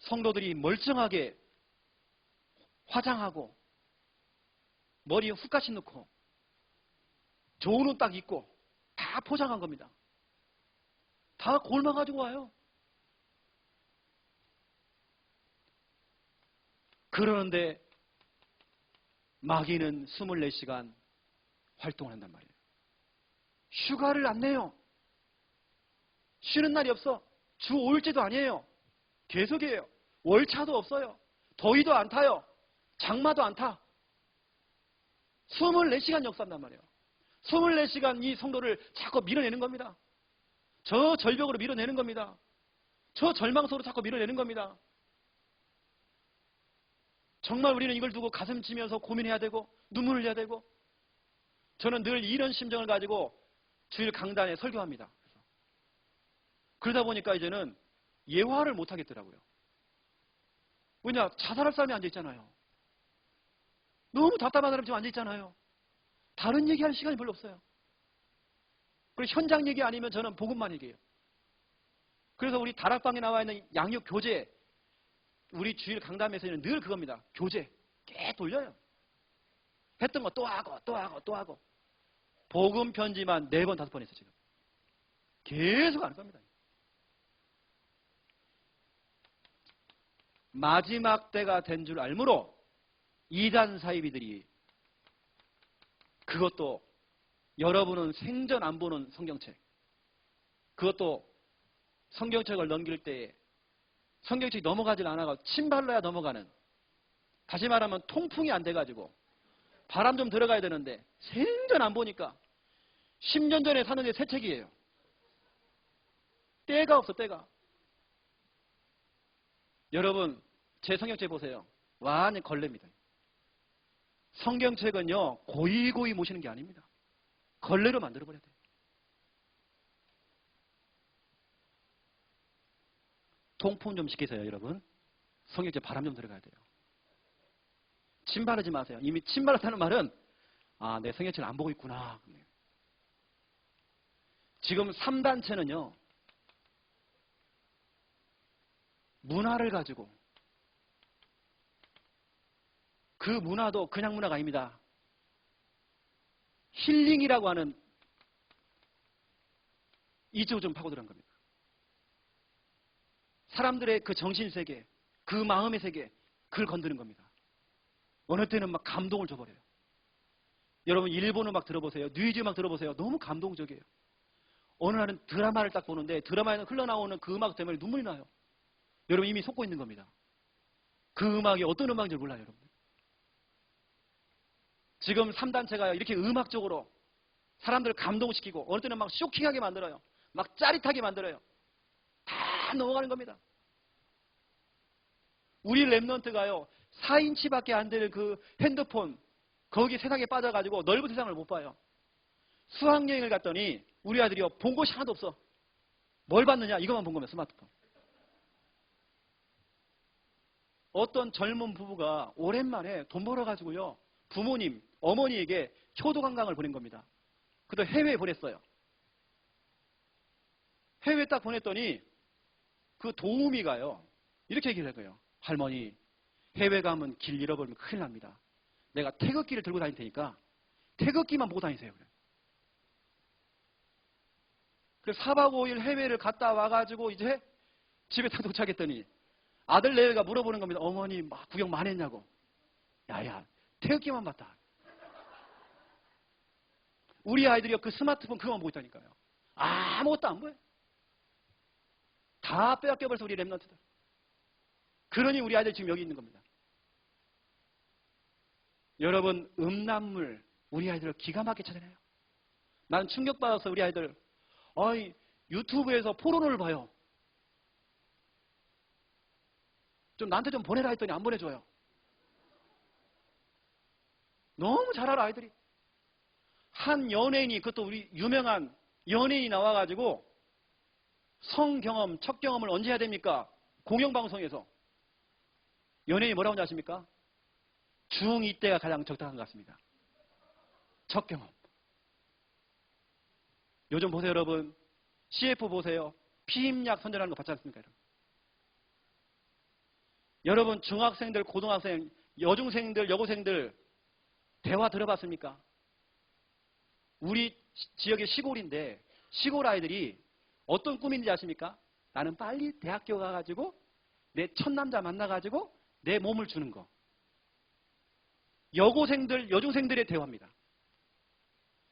성도들이 멀쩡하게 화장하고 머리에 훅가시 넣고 좋은 옷 딱 입고 다 포장한 겁니다. 다 골마 가지고 와요. 그러는데 마귀는 24시간 활동을 한단 말이에요. 휴가를 안 내요. 쉬는 날이 없어. 주 5일째도 아니에요. 계속이에요. 월차도 없어요. 더위도 안 타요. 장마도 안 타. 24시간 역사한단 말이에요. 24시간 이 성도를 자꾸 밀어내는 겁니다. 저 절벽으로 밀어내는 겁니다. 저 절망소로 자꾸 밀어내는 겁니다. 정말 우리는 이걸 두고 가슴 치면서 고민해야 되고 눈물을 흘려야 되고, 저는 늘 이런 심정을 가지고 주일 강단에 설교합니다. 그러다 보니까 이제는 예화를 못 하겠더라고요. 왜냐? 자살할 사람이 앉아있잖아요. 너무 답답한 사람이 지금 앉아있잖아요. 다른 얘기할 시간이 별로 없어요. 그리고 현장 얘기 아니면 저는 복음만 얘기해요. 그래서 우리 다락방에 나와 있는 양육 교재, 우리 주일 강담에서는 늘 그겁니다. 교재 꽤 돌려요. 했던 거 또 하고 또 하고 또 하고. 복음 편지만 4번 5번 했어요. 지금 계속 하는 겁니다. 마지막 때가 된 줄 알므로 이단 사이비들이, 그것도 여러분은 생전 안 보는 성경책, 그것도 성경책을 넘길 때에 성경책이 넘어가질 않아가지고 침발라야 넘어가는, 다시 말하면 통풍이 안 돼가지고 바람 좀 들어가야 되는데 생전 안 보니까 10년 전에 샀는데 새 책이에요. 때가 없어, 때가. 여러분, 제 성경책 보세요. 완전 걸레입니다. 성경책은요, 고이고이 모시는 게 아닙니다. 걸레로 만들어버려야 돼요. 통풍 좀 시키세요, 여러분. 성경책 바람 좀 들어가야 돼요. 침 바르지 마세요. 이미 침 바르다는 말은, 아, 내 성경책을 안 보고 있구나. 지금 3단체는요, 문화를 가지고, 그 문화도 그냥 문화가 아닙니다. 힐링이라고 하는 이쪽으로 좀 파고들은 겁니다. 사람들의 그 정신세계, 그 마음의 세계, 그걸 건드는 겁니다. 어느 때는 막 감동을 줘버려요. 여러분, 일본 음악 들어보세요. 뉴이즈 음악 들어보세요. 너무 감동적이에요. 어느 날은 드라마를 딱 보는데 드라마에는 흘러나오는 그 음악 때문에 눈물이 나요. 여러분, 이미 속고 있는 겁니다. 그 음악이 어떤 음악인지 몰라요, 여러분. 지금 3단체가 이렇게 음악적으로 사람들을 감동시키고, 어느 때는 막 쇼킹하게 만들어요. 막 짜릿하게 만들어요. 다 넘어가는 겁니다. 우리 랩런트가요, 4인치밖에 안 되는 그 핸드폰, 거기 세상에 빠져가지고 넓은 세상을 못 봐요. 수학여행을 갔더니 우리 아들이요, 본 것이 하나도 없어. 뭘 봤느냐? 이것만 본 겁니다. 스마트폰. 어떤 젊은 부부가 오랜만에 돈 벌어가지고요, 부모님, 어머니에게 효도 관광을 보낸 겁니다. 그래서 해외에 보냈어요. 해외에 딱 보냈더니 그 도우미가요, 이렇게 얘기를 해요. 할머니, 해외 가면 길 잃어버리면 큰일 납니다. 내가 태극기를 들고 다닐 테니까 태극기만 보고 다니세요. 그래서 4박 5일 해외를 갔다 와가지고 이제 집에 딱 도착했더니 아들 내외가 물어보는 겁니다. 어머니 막 구경 많이 했냐고. 야야, 태극기만 봤다. 우리 아이들이요, 그 스마트폰 그거만 보고 있다니까요. 아무것도 안 보여요. 다 빼앗겨버려서 우리 랩런트들. 그러니 우리 아이들 지금 여기 있는 겁니다. 여러분, 음란물 우리 아이들을 기가 막히게 찾아내요. 난 충격받아서 우리 아이들, 유튜브에서 포르노를 봐요. 좀 나한테 좀 보내라 했더니 안 보내줘요. 너무 잘 알아, 아이들이. 한 연예인이, 그것도 우리 유명한 연예인이 나와가지고 성경험, 첫 경험을 언제 해야 됩니까? 공영방송에서. 연예인이 뭐라고 하는지 아십니까? 중2 때가 가장 적당한 것 같습니다. 첫 경험. 요즘 보세요, 여러분. CF 보세요. 피임약 선전하는 거 봤지 않습니까, 여러분? 여러분, 중학생들, 고등학생, 여중생들, 여고생들 대화 들어봤습니까? 우리 지역의 시골인데 시골 아이들이 어떤 꿈인지 아십니까? 나는 빨리 대학교 가가지고 내 첫 남자 만나가지고 내 몸을 주는 거. 여고생들, 여중생들의 대화입니다.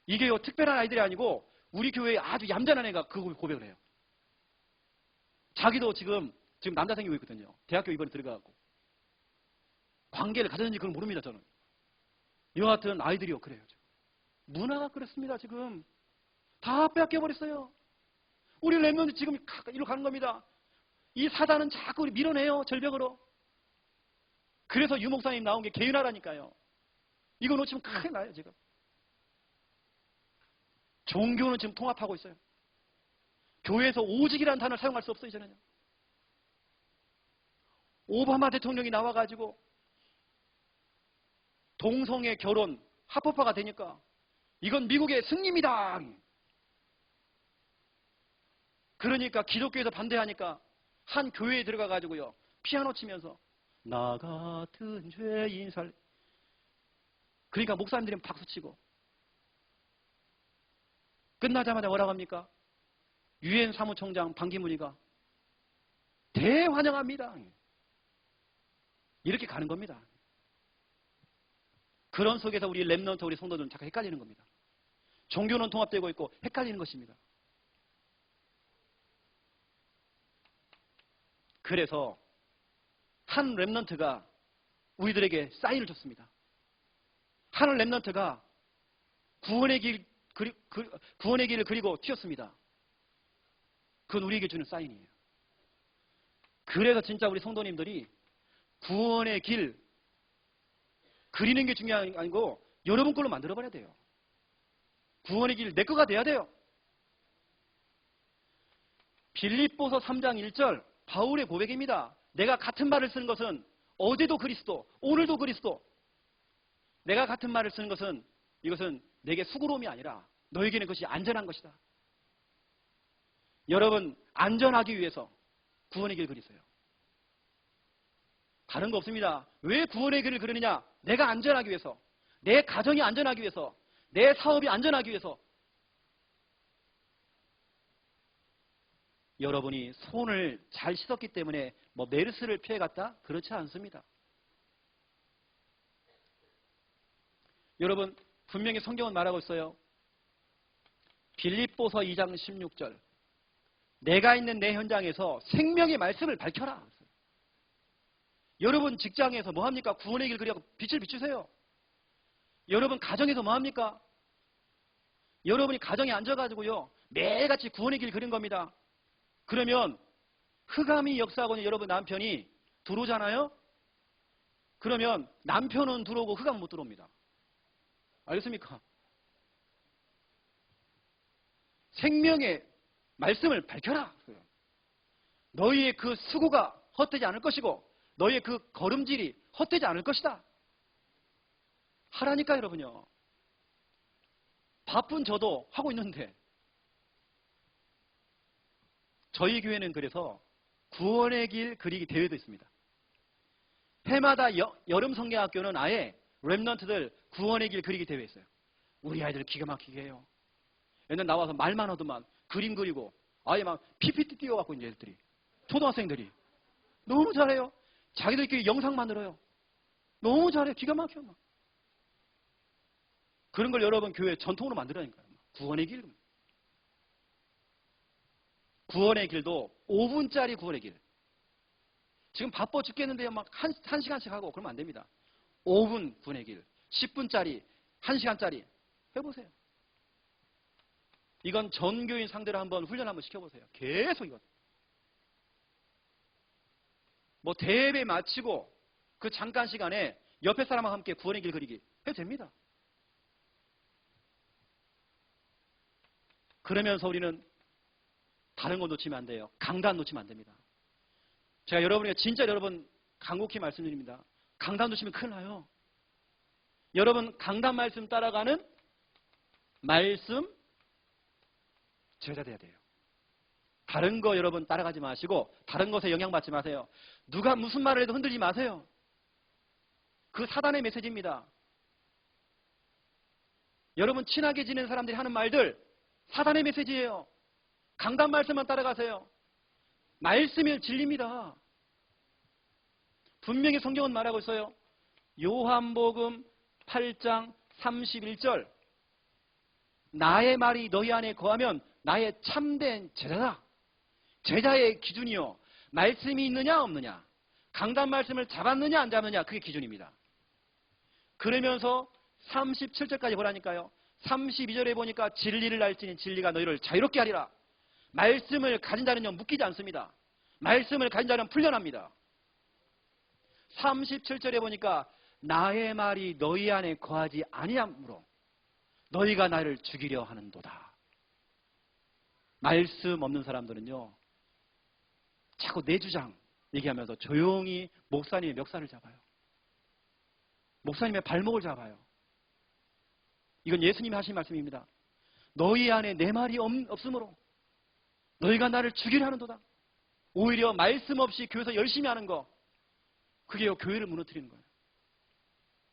이게요, 특별한 아이들이 아니고 우리 교회에 아주 얌전한 애가 그 고백을 해요. 자기도 지금 남자 생기고 있거든요. 대학교 이번에 들어가고. 관계를 가졌는지 그걸 모릅니다, 저는. 이와 같은 아이들이요, 그래요. 문화가 그렇습니다, 지금. 다 빼앗겨버렸어요. 우리 랩런트 지금 이리로 가는 겁니다. 이 사단은 자꾸 우리 밀어내요, 절벽으로. 그래서 유 목사님 나온 게 개윤화라니까요. 이거 놓치면 큰일 나요, 지금. 종교는 지금 통합하고 있어요. 교회에서 오직이라는 단어를 사용할 수 없어요, 이제는요. 오바마 대통령이 나와가지고 동성애 결혼 합법화가 되니까 이건 미국의 승리입니다. 그러니까 기독교에서 반대하니까 한 교회에 들어가가지고요, 피아노 치면서 나 같은 죄인 살. 그러니까 목사님들이 박수치고 끝나자마자 뭐라고 합니까? 유엔 사무총장 반기문이가 대환영합니다. 이렇게 가는 겁니다. 그런 속에서 우리 랩넌트, 우리 성도들은 자꾸 헷갈리는 겁니다. 종교는 통합되고 있고 헷갈리는 것입니다. 그래서 한 랩넌트가 우리들에게 사인을 줬습니다. 한 랩넌트가 구원의 길을 그리고 튀었습니다. 그건 우리에게 주는 사인이에요. 그래서 진짜 우리 성도님들이 구원의 길 그리는 게 중요한 게 아니고 여러분 걸로 만들어버려야 돼요. 구원의 길 내 거가 돼야 돼요. 빌립보서 3장 1절 바울의 고백입니다. 내가 같은 말을 쓰는 것은 어제도 그리스도, 오늘도 그리스도. 내가 같은 말을 쓰는 것은 이것은 내게 수고로움이 아니라 너에게는 그것이 안전한 것이다. 여러분, 안전하기 위해서 구원의 길을 그리세요. 다른 거 없습니다. 왜 구원의 길을 그리느냐? 내가 안전하기 위해서, 내 가정이 안전하기 위해서, 내 사업이 안전하기 위해서. 여러분이 손을 잘 씻었기 때문에 뭐 메르스를 피해갔다? 그렇지 않습니다. 여러분, 분명히 성경은 말하고 있어요. 빌립보서 2장 16절. 내가 있는 내 현장에서 생명의 말씀을 밝혀라. 여러분 직장에서 뭐합니까? 구원의 길 그리고 빛을 비추세요. 여러분 가정에서 뭐합니까? 여러분이 가정에 앉아가지고요, 매일같이 구원의 길 그린 겁니다. 그러면 흑암이 역사하고 있는 여러분 남편이 들어오잖아요? 그러면 남편은 들어오고 흑암은 못 들어옵니다. 알겠습니까? 생명의 말씀을 밝혀라. 너희의 그 수고가 헛되지 않을 것이고 너희의 그 걸음질이 헛되지 않을 것이다. 하라니까 여러분요. 바쁜 저도 하고 있는데 저희 교회는 그래서 구원의 길 그리기 대회도 있습니다. 해마다 여름 성경학교는 아예 랩넌트들 구원의 길 그리기 대회 있어요. 우리 아이들 기가 막히게 해요. 옛날 나와서 말만 하더만 그림 그리고 아예 막 PPT 띄워갖고 이제 애들이 초등학생들이 너무 잘해요. 자기들끼리 영상 만들어요. 너무 잘해요. 기가 막혀. 막. 그런 걸 여러분 교회 전통으로 만들라니까요. 구원의 길. 구원의 길도 5분짜리 구원의 길. 지금 바빠 죽겠는데요. 막 한 시간씩 하고 그러면 안 됩니다. 5분 구원의 길. 10분짜리, 1시간짜리 해보세요. 이건 전교인 상대로 한번 훈련 한번 시켜보세요. 계속 이건. 뭐 대회 마치고 그 잠깐 시간에 옆에 사람과 함께 구원의 길 그리기 해도 됩니다. 그러면서 우리는 다른 거 놓치면 안 돼요. 강단 놓치면 안 됩니다. 제가 여러분에게 진짜 여러분 간곡히 말씀드립니다. 강단 놓치면 큰일 나요. 여러분 강단 말씀 따라가는 말씀 제자 돼야 돼요. 다른 거 여러분 따라가지 마시고 다른 것에 영향받지 마세요. 누가 무슨 말을 해도 흔들지 마세요. 그 사단의 메시지입니다. 여러분 친하게 지내는 사람들이 하는 말들 사단의 메시지예요. 강단 말씀만 따라가세요. 말씀이 진리입니다. 분명히 성경은 말하고 있어요. 요한복음 8장 31절 나의 말이 너희 안에 거하면 나의 참된 제자다. 제자의 기준이요. 말씀이 있느냐 없느냐. 강단 말씀을 잡았느냐 안 잡느냐. 그게 기준입니다. 그러면서 37절까지 보라니까요. 32절에 보니까 진리를 알지니 진리가 너희를 자유롭게 하리라. 말씀을 가진 자는요 묶이지 않습니다. 말씀을 가진 자는 풀려납니다. 37절에 보니까 나의 말이 너희 안에 거하지 아니하므로 너희가 나를 죽이려 하는도다. 말씀 없는 사람들은요 자꾸 내 주장 얘기하면서 조용히 목사님의 멱살을 잡아요. 목사님의 발목을 잡아요. 이건 예수님이 하신 말씀입니다. 너희 안에 내 말이 없으므로 너희가 나를 죽이려 하는도다. 오히려 말씀 없이 교회에서 열심히 하는 거 그게 교회를 무너뜨리는 거예요.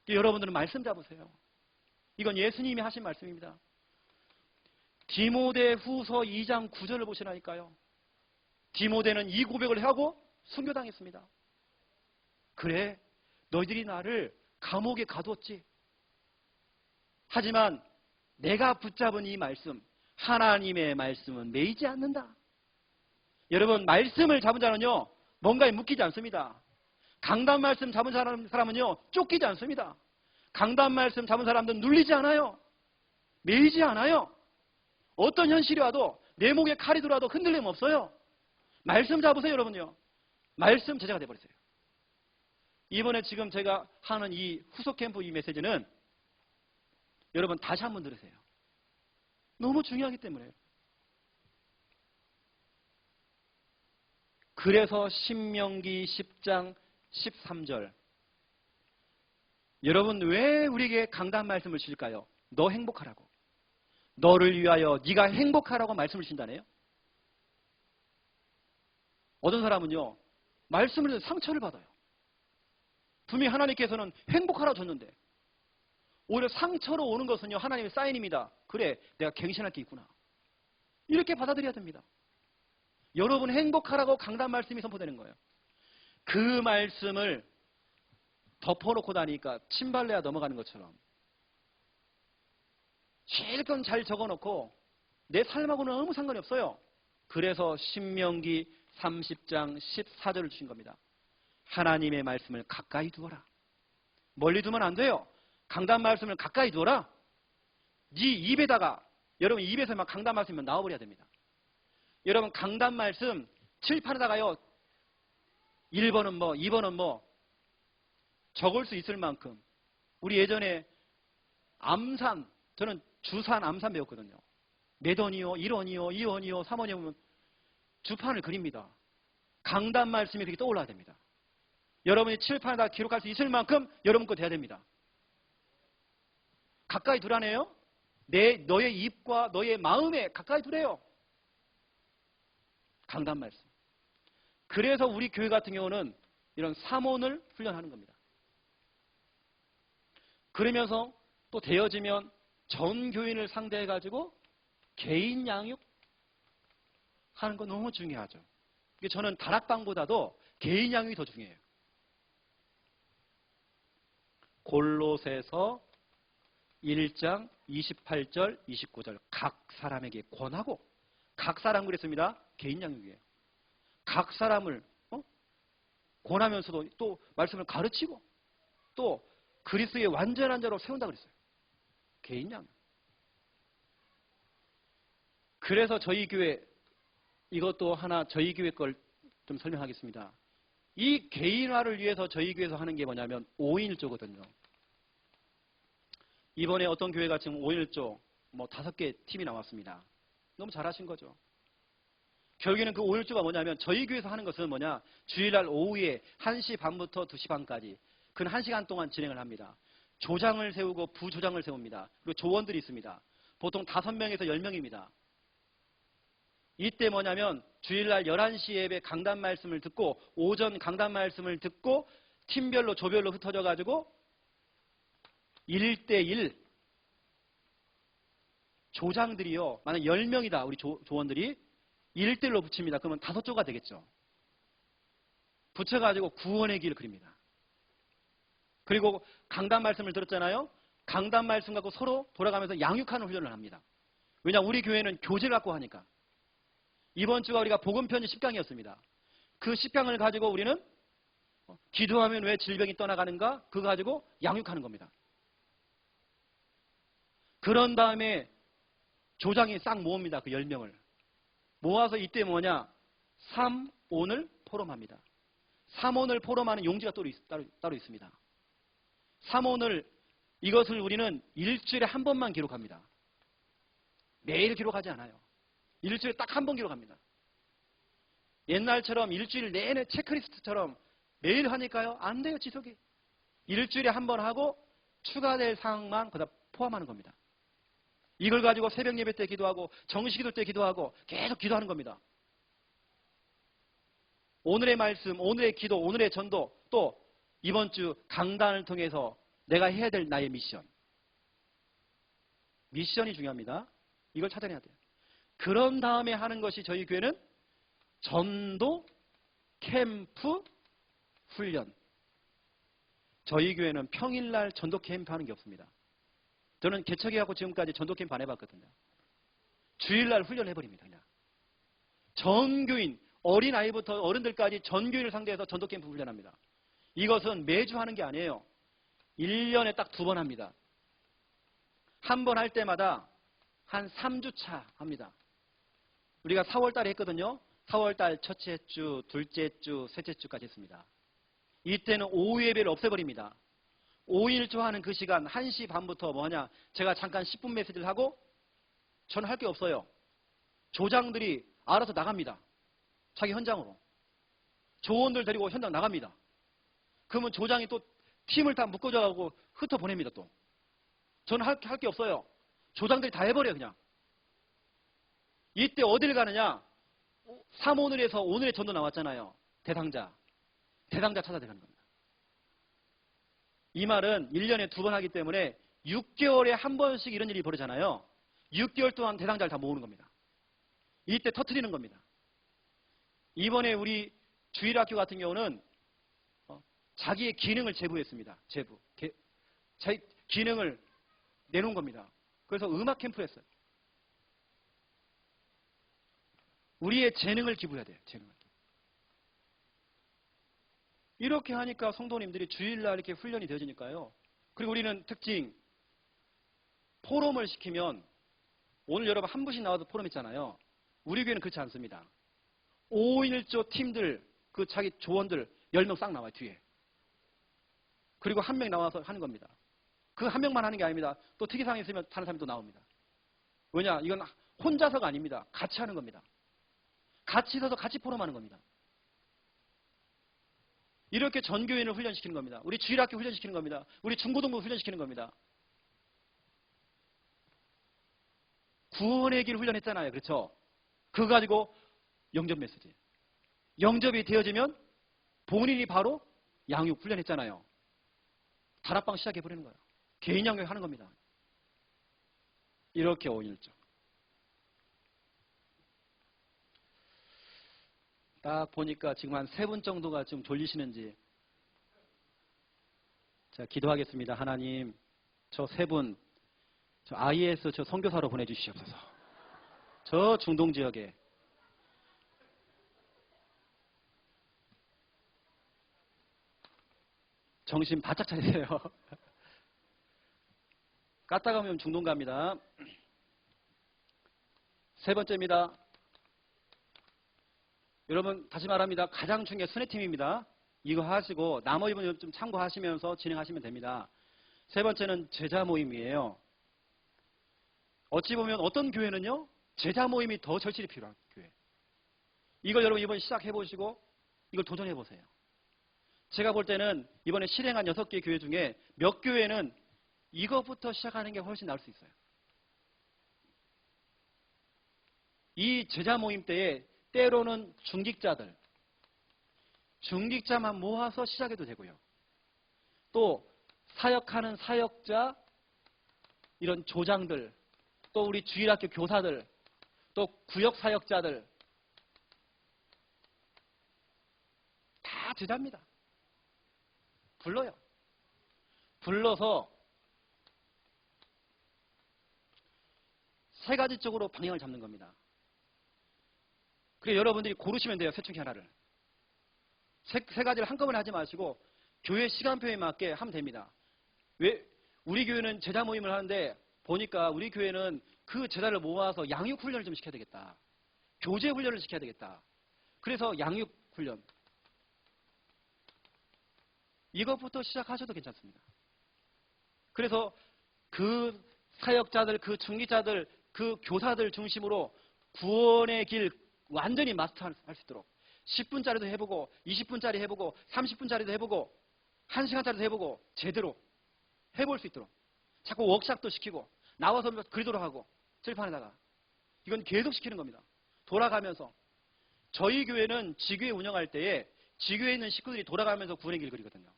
여러분들은 말씀 잡으세요. 이건 예수님이 하신 말씀입니다. 디모데 후서 2장 9절을 보시라니까요. 디모데는 이 고백을 하고 순교당했습니다. 그래 너희들이 나를 감옥에 가두었지. 하지만 내가 붙잡은 이 말씀 하나님의 말씀은 매이지 않는다. 여러분 말씀을 잡은 자는요 뭔가에 묶이지 않습니다. 강단 말씀 잡은 사람은요 쫓기지 않습니다. 강단 말씀 잡은 사람들은 눌리지 않아요. 매이지 않아요. 어떤 현실이 와도 내 목에 칼이 들어와도 흔들림 없어요. 말씀 잡으세요 여러분요. 말씀 제자가 돼버리세요. 이번에 지금 제가 하는 이 후속 캠프 이 메시지는 여러분 다시 한번 들으세요. 너무 중요하기 때문에. 그래서 신명기 10장 13절 여러분 왜 우리에게 강단 말씀을 주실까요? 너 행복하라고. 너를 위하여 네가 행복하라고 말씀을 주신다네요. 어떤 사람은요 말씀을 듣는 상처를 받아요. 분명히 하나님께서는 행복하라고 줬는데 오히려 상처로 오는 것은요 하나님의 사인입니다. 그래 내가 갱신할 게 있구나. 이렇게 받아들여야 됩니다. 여러분 행복하라고 강단 말씀이 선포되는 거예요. 그 말씀을 덮어놓고 다니까 침발레야 넘어가는 것처럼 실컷 잘 적어놓고 내 삶하고는 아무 상관이 없어요. 그래서 신명기 30장 14절을 주신 겁니다. 하나님의 말씀을 가까이 두어라. 멀리 두면 안 돼요. 강단 말씀을 가까이 두어라. 네 입에다가 여러분 입에서 막 강단 말씀이 나와버려야 됩니다. 여러분 강단 말씀 칠판에다가요 1번은 뭐 2번은 뭐 적을 수 있을 만큼 우리 예전에 암산 저는 주산 암산 배웠거든요. 몇 원이요 1원이요 2원이요 3원이요 보면 주판을 그립니다. 강단 말씀이 그렇게 떠올라야 됩니다. 여러분이 칠판에다 기록할 수 있을 만큼 여러분 거 돼야 됩니다. 가까이 두라네요. 너의 입과 너의 마음에 가까이 두래요. 강단 말씀. 그래서 우리 교회 같은 경우는 이런 사모를 훈련하는 겁니다. 그러면서 또 되어지면 전 교인을 상대해가지고 개인 양육 하는 거 너무 중요하죠. 저는 다락방보다도 개인 양육이 더 중요해요. 골로새서 1장 28절 29절 각 사람에게 권하고 각 사람 그랬습니다. 개인 양육이에요. 각 사람을 권하면서도 또 말씀을 가르치고 또 그리스도의 완전한 자로 세운다 그랬어요. 개인 양육. 그래서 저희 교회 이것도 하나 저희 교회 걸 좀 설명하겠습니다. 이 개인화를 위해서 저희 교회에서 하는 게 뭐냐면 5인 1조거든요. 이번에 어떤 교회가 지금 5.1조 뭐 5개 팀이 나왔습니다. 너무 잘하신 거죠. 결국에는 그 5.1조가 뭐냐면 저희 교회에서 하는 것은 뭐냐, 주일날 오후에 1시 반부터 2시 반까지 그 1시간 동안 진행을 합니다. 조장을 세우고 부조장을 세웁니다. 그리고 조원들이 있습니다. 보통 5명에서 10명입니다. 이때 뭐냐면 주일날 11시 예배 강단 말씀을 듣고 오전 강단 말씀을 듣고 팀별로 조별로 흩어져 가지고 1대1 조장들이요. 만약 10명이다. 우리 조원들이 1대1로 붙입니다. 그러면 5조가 되겠죠. 붙여가지고 구원의 길을 그립니다. 그리고 강단 말씀을 들었잖아요. 강단 말씀 갖고 서로 돌아가면서 양육하는 훈련을 합니다. 왜냐하면 우리 교회는 교재를 갖고 하니까. 이번 주가 우리가 복음편지 10강이었습니다. 그 10강을 가지고 우리는 기도하면 왜 질병이 떠나가는가? 그거 가지고 양육하는 겁니다. 그런 다음에 조장이 싹 모읍니다. 그 10명을. 모아서 이때 뭐냐? 3온을 포럼합니다. 3온을 포럼하는 용지가 따로 있습니다. 3온을 이것을 우리는 일주일에 한 번만 기록합니다. 매일 기록하지 않아요. 일주일에 딱 한 번 기록합니다. 옛날처럼 일주일 내내 체크리스트처럼 매일 하니까요. 안 돼요, 지속이. 일주일에 한 번 하고 추가될 사항만 거기다 포함하는 겁니다. 이걸 가지고 새벽 예배 때 기도하고 정시기도 때 기도하고 계속 기도하는 겁니다. 오늘의 말씀, 오늘의 기도, 오늘의 전도, 또 이번 주 강단을 통해서 내가 해야 될 나의 미션. 미션이 중요합니다. 이걸 찾아내야 돼요. 그런 다음에 하는 것이 저희 교회는 전도 캠프 훈련. 저희 교회는 평일날 전도 캠프 하는 게 없습니다. 저는 개척해갖고 지금까지 전도 캠프 안 해봤거든요. 주일날 훈련해버립니다. 그냥. 전교인, 어린아이부터 어른들까지 전교인을 상대해서 전도 캠프 훈련합니다. 이것은 매주 하는 게 아니에요. 1년에 딱 2번 합니다. 한 번 할 때마다 한 3주차 합니다. 우리가 4월 달에 했거든요. 4월 달 첫째 주, 둘째 주, 셋째 주까지 했습니다. 이때는 오후 예배를 없애버립니다. 5.1조 하는 그 시간 1시 반부터 뭐냐, 제가 잠깐 10분 메시지를 하고 저는 할 게 없어요. 조장들이 알아서 나갑니다. 자기 현장으로. 조원들 데리고 현장 나갑니다. 그러면 조장이 또 팀을 다 묶어줘가지고 흩어 보냅니다. 또 저는 할 게 없어요. 조장들이 다 해버려요. 그냥. 이때 어딜 가느냐, 3오늘에서 오늘의 전도 나왔잖아요. 대상자 찾아야 되는 겁니다. 이 말은 1년에 2번 하기 때문에 6개월에 한 번씩 이런 일이 벌어지잖아요. 6개월 동안 대상자를 다 모으는 겁니다. 이때 터트리는 겁니다. 이번에 우리 주일학교 같은 경우는 자기의 기능을 제보했습니다. 자기 기능을 내놓은 겁니다. 그래서 음악 캠프를 했어요. 우리의 재능을 기부해야 돼요. 재능을. 이렇게 하니까 성도님들이 주일날 이렇게 훈련이 되어지니까요. 그리고 우리는 특징, 포럼을 시키면 오늘 여러분 한 분씩 나와서 포럼 했잖아요. 우리 교회는 그렇지 않습니다. 5.1조 팀들, 그 자기 조원들 10명 싹 나와요, 뒤에. 그리고 한 명 나와서 하는 겁니다. 그 한 명만 하는 게 아닙니다. 또 특이사항이 있으면 다른 사람이 또 나옵니다. 왜냐? 이건 혼자서가 아닙니다. 같이 하는 겁니다. 같이 서서 같이 포럼하는 겁니다. 이렇게 전교인을 훈련시키는 겁니다. 우리 주일학교 훈련시키는 겁니다. 우리 중고등부 훈련시키는 겁니다. 구원의 길 훈련했잖아요. 그렇죠? 그거 가지고 영접 메시지. 영접이 되어지면 본인이 바로 양육 훈련했잖아요. 다락방 시작해버리는 거예요. 개인 양육 하는 겁니다. 이렇게 5.1조. 딱 보니까 지금 한 3분 정도가 좀 졸리시는지. 자, 기도하겠습니다. 하나님, 저 3분, 저 IS 저 선교사로 보내주시옵소서. 저 중동 지역에. 정신 바짝 차리세요. 까딱 하면 중동 갑니다. 3번째입니다. 여러분 다시 말합니다. 가장 중요한 순회팀입니다. 이거 하시고 나머지 분은 좀 참고하시면서 진행하시면 됩니다. 세 번째는 제자 모임이에요. 어찌 보면 어떤 교회는요, 제자 모임이 더 절실히 필요한 교회. 이걸 여러분 이번에 시작해보시고 이걸 도전해보세요. 제가 볼 때는 이번에 실행한 6개 교회 중에 몇 교회는 이것부터 시작하는 게 훨씬 나을 수 있어요. 이 제자 모임 때에 때로는 중직자만 모아서 시작해도 되고요. 또 사역하는 사역자, 이런 조장들, 또 우리 주일학교 교사들, 또 구역 사역자들 다 제자입니다. 불러요. 불러서 세 가지 쪽으로 방향을 잡는 겁니다. 그래서 여러분들이 고르시면 돼요. 셋 중에 하나를. 세 가지를 한꺼번에 하지 마시고 교회 시간표에 맞게 하면 됩니다. 왜? 우리 교회는 제자 모임을 하는데 보니까 우리 교회는 그 제자를 모아서 양육 훈련을 좀 시켜야 되겠다. 교제 훈련을 시켜야 되겠다. 그래서 양육 훈련. 이것부터 시작하셔도 괜찮습니다. 그래서 그 사역자들, 그 중기자들, 그 교사들 중심으로 구원의 길 완전히 마스터할 수 있도록 10분짜리도 해보고 20분짜리 해보고 30분짜리도 해보고 1시간짜리도 해보고 제대로 해볼 수 있도록 자꾸 워크샵도 시키고 나와서 그리도록 하고 칠판에다가 이건 계속 시키는 겁니다. 돌아가면서 저희 교회는 지교회 운영할 때에 지교회에 있는 식구들이 돌아가면서 구원의 길 그리거든요.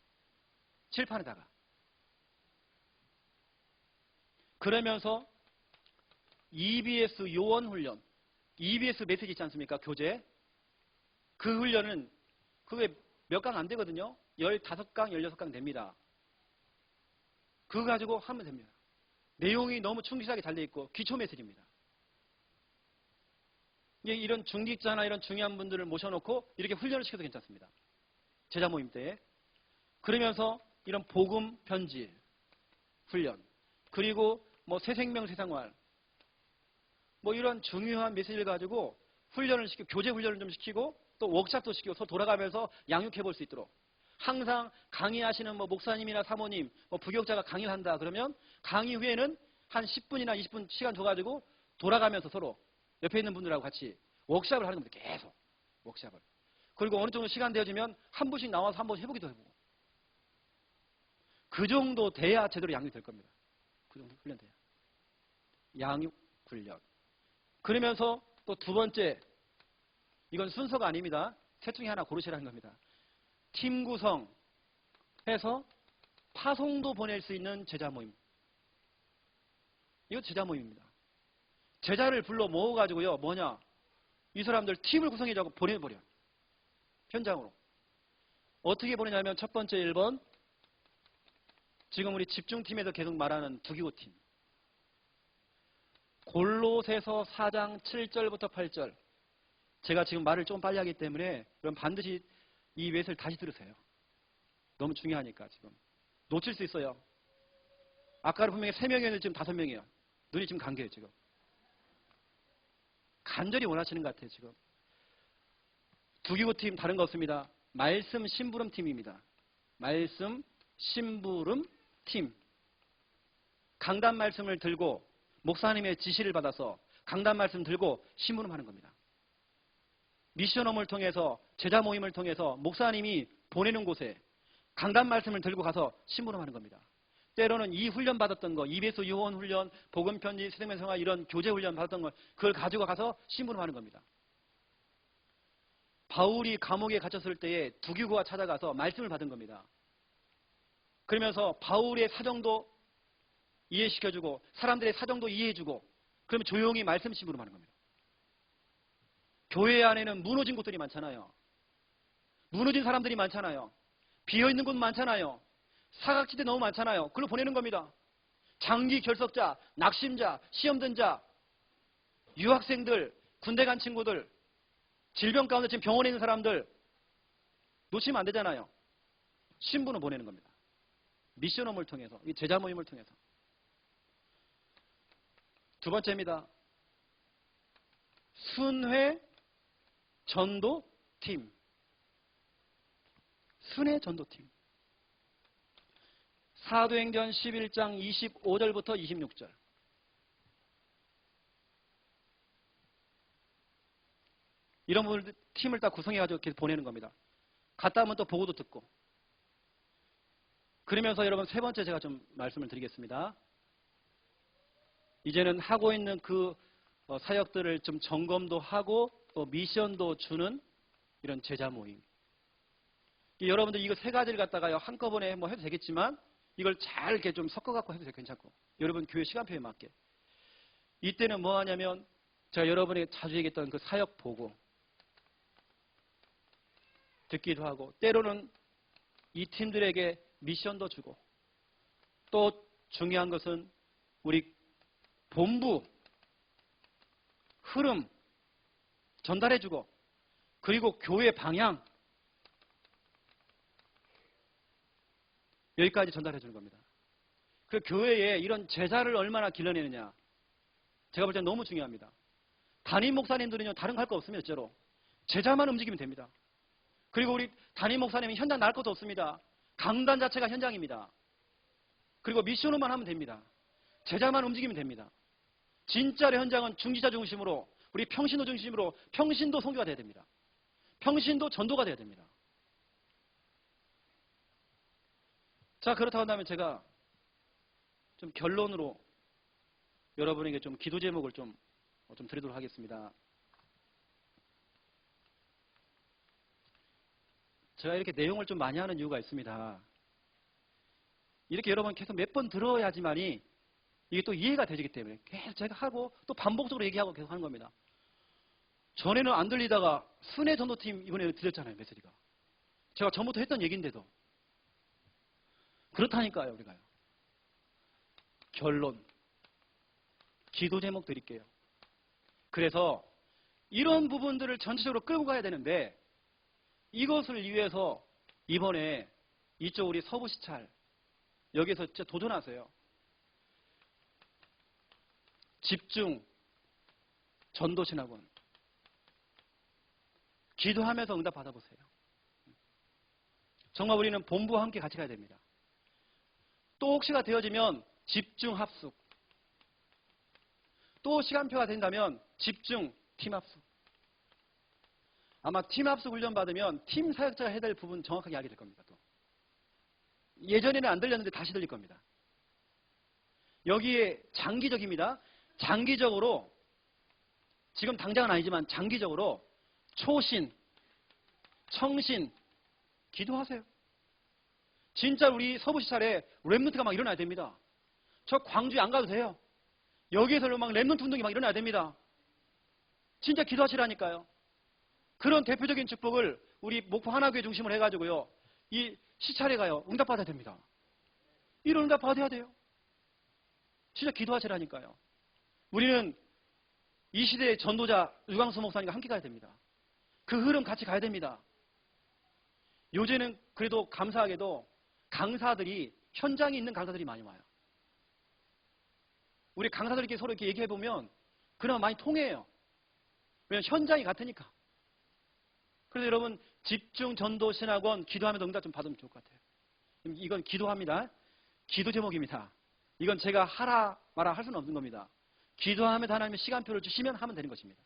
칠판에다가. 그러면서 EBS 요원 훈련, EBS 메시지 있지 않습니까? 교재. 그 훈련은 그게 몇 강 안 되거든요. 15강, 16강 됩니다. 그거 가지고 하면 됩니다. 내용이 너무 충실하게 잘 돼 있고 기초 메시지입니다. 이런 중직자나 이런 중요한 분들을 모셔놓고 이렇게 훈련을 시켜도 괜찮습니다. 제자 모임 때에. 그러면서 이런 복음 편지 훈련, 그리고 뭐 새생명 새생활, 뭐 이런 중요한 메시지를 가지고 훈련을 시키고 교제 훈련을 좀 시키고 또 워크샵도 시키고 서로 돌아가면서 양육해 볼 수 있도록 항상 강의하시는 뭐 목사님이나 사모님, 뭐 부교육자가 강의를 한다 그러면 강의 후에는 한 10분이나 20분 시간 줘가지고 돌아가면서 서로 옆에 있는 분들하고 같이 워크샵을 하는 겁니다. 계속 워크샵을. 그리고 어느 정도 시간 되어지면 한 분씩 나와서 한 번 해보기도 해보고. 그 정도 돼야 제대로 양육이 될 겁니다. 그 정도 훈련돼야. 양육 훈련. 그러면서 또 두 번째, 이건 순서가 아닙니다. 셋 중에 하나 고르시라는 겁니다. 팀 구성해서 파송도 보낼 수 있는 제자 모임. 이거 제자 모임입니다. 제자를 불러 모아가지고요, 뭐냐? 이 사람들 팀을 구성해가지고 보내버려. 현장으로. 어떻게 보내냐면 첫 번째 1번, 지금 우리 집중팀에서 계속 말하는 두기고팀. 골로새서 4장 7절부터 8절. 제가 지금 말을 좀 빨리 하기 때문에 그럼 반드시 이 웨스를 다시 들으세요. 너무 중요하니까 지금. 놓칠 수 있어요. 아까는 분명히 3명이었는데 지금 5명이에요. 눈이 지금 감겨요 지금. 간절히 원하시는 것 같아요 지금. 두기고팀 다른 거 없습니다. 말씀 심부름 팀입니다. 말씀 심부름 팀. 강단 말씀을 들고 목사님의 지시를 받아서 강단 말씀 들고 심부름하는 겁니다. 미션홈을 통해서 제자 모임을 통해서 목사님이 보내는 곳에 강단 말씀을 들고 가서 심부름하는 겁니다. 때로는 이 훈련 받았던 거, EBS 요원 훈련, 복음 편지, 새생명 생활 이런 교제 훈련 받았던 걸 그걸 가지고 가서 심부름하는 겁니다. 바울이 감옥에 갇혔을 때에 두기고가 찾아가서 말씀을 받은 겁니다. 그러면서 바울의 사정도 이해시켜주고 사람들의 사정도 이해해주고 그러면 조용히 말씀 심부름하는 겁니다. 교회 안에는 무너진 곳들이 많잖아요. 무너진 사람들이 많잖아요. 비어있는 곳 많잖아요. 사각지대 너무 많잖아요. 그걸로 보내는 겁니다. 장기 결석자, 낙심자, 시험든 자, 유학생들, 군대 간 친구들, 질병 가운데 지금 병원에 있는 사람들 놓치면 안 되잖아요. 신분을 보내는 겁니다. 미션홈을 통해서, 이 제자 모임을 통해서. 두 번째입니다. 순회 전도팀. 순회 전도팀. 사도행전 11장 25절부터 26절. 이런 분들 팀을 딱 구성해가지고 계속 보내는 겁니다. 갔다 오면 또 보고도 듣고. 그러면서 여러분 세 번째 제가 좀 말씀을 드리겠습니다. 이제는 하고 있는 그 사역들을 좀 점검도 하고 또 미션도 주는 이런 제자 모임. 여러분들 이거 세 가지를 갖다가요 한꺼번에 뭐 해도 되겠지만 이걸 잘 이렇게 좀 섞어갖고 해도 괜찮고 여러분 교회 시간표에 맞게. 이때는 뭐 하냐면 제가 여러분에게 자주 얘기했던 그 사역 보고 듣기도 하고 때로는 이 팀들에게 미션도 주고 또 중요한 것은 우리 본부 흐름 전달해주고 그리고 교회 방향 여기까지 전달해주는 겁니다. 그 교회에 이런 제자를 얼마나 길러내느냐 제가 볼 때는 너무 중요합니다. 담임 목사님들은요 다른 거 할 거 없습니다. 진짜로 제자만 움직이면 됩니다. 그리고 우리 담임 목사님은 현장 나갈 것도 없습니다. 강단 자체가 현장입니다. 그리고 미션으로만 하면 됩니다. 제자만 움직이면 됩니다. 진짜로 현장은 중지자 중심으로 우리 평신도 중심으로 평신도 선교가 돼야 됩니다. 평신도 전도가 돼야 됩니다. 자 그렇다고 한다면 제가 좀 결론으로 여러분에게 좀 기도 제목을 좀 드리도록 하겠습니다. 제가 이렇게 내용을 좀 많이 하는 이유가 있습니다. 이렇게 여러분 계속 몇 번 들어야지만이 이게 또 이해가 되기 때문에 계속 제가 하고 또 반복적으로 얘기하고 계속 하는 겁니다. 전에는 안 들리다가 순회 전도팀 이번에 들렸잖아요. 메시지가. 제가 전부터 했던 얘기인데도. 그렇다니까요. 우리가요. 결론. 기도 제목 드릴게요. 그래서 이런 부분들을 전체적으로 끌고 가야 되는데 이것을 위해서 이번에 이쪽 우리 서부시찰 여기서 진짜 도전하세요. 집중 전도신학원 기도하면서 응답 받아보세요. 정말 우리는 본부와 함께 같이 가야 됩니다. 또 혹시가 되어지면 집중 합숙 또 시간표가 된다면 집중 팀 합숙 아마 팀 합숙 훈련 받으면 팀 사역자가 해야 될 부분 정확하게 알게 될 겁니다. 또. 예전에는 안 들렸는데 다시 들릴 겁니다. 여기에 장기적입니다. 장기적으로 지금 당장은 아니지만 장기적으로 초신, 청신 기도하세요. 진짜 우리 서부시찰에 랩런트가 막 일어나야 됩니다. 저 광주에 안 가도 돼요. 여기에서 막 랩런트 운동이 막 일어나야 됩니다. 진짜 기도하시라니까요. 그런 대표적인 축복을 우리 목포 하나교회 중심으로 해가지고요. 이 시찰에 가요. 응답받아야 됩니다. 이런 응답 받아야 돼요. 진짜 기도하시라니까요. 우리는 이 시대의 전도자 유광수 목사님과 함께 가야 됩니다. 그 흐름 같이 가야 됩니다. 요새는 그래도 감사하게도 강사들이 현장에 있는 강사들이 많이 와요. 우리 강사들끼리 서로 이렇게 얘기해보면 그나마 많이 통해요. 왜냐하면 현장이 같으니까. 그래서 여러분 집중 전도 신학원 기도하면서 응답 좀 받으면 좋을 것 같아요. 이건 기도합니다. 기도 제목입니다. 이건 제가 하라 마라 할 수는 없는 겁니다. 기도하면서 하나님의 시간표를 주시면 하면 되는 것입니다.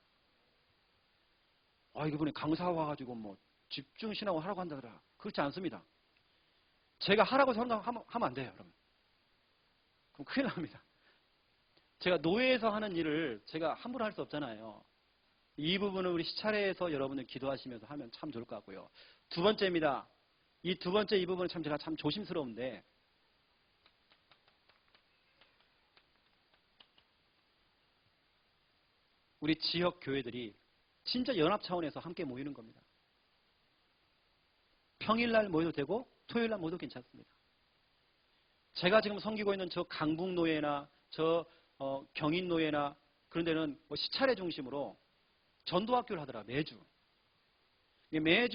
이번에 강사 와가지고 뭐 집중 신학원 하라고 한다더라. 그렇지 않습니다. 제가 하라고 생각하면 안 돼요, 여러분. 그럼 큰일 납니다. 제가 노예에서 하는 일을 제가 함부로 할 수 없잖아요. 이 부분은 우리 시찰회에서 여러분들 기도하시면서 하면 참 좋을 것 같고요. 두 번째입니다. 이 두 번째 이 부분은 참 제가 참 조심스러운데 우리 지역 교회들이 진짜 연합 차원에서 함께 모이는 겁니다. 평일날 모여도 되고 토요일날 모여도 괜찮습니다. 제가 지금 섬기고 있는 저 강북노예나 저 경인노예나 그런 데는 뭐 시찰회 중심으로 전도학교를 하더라. 매주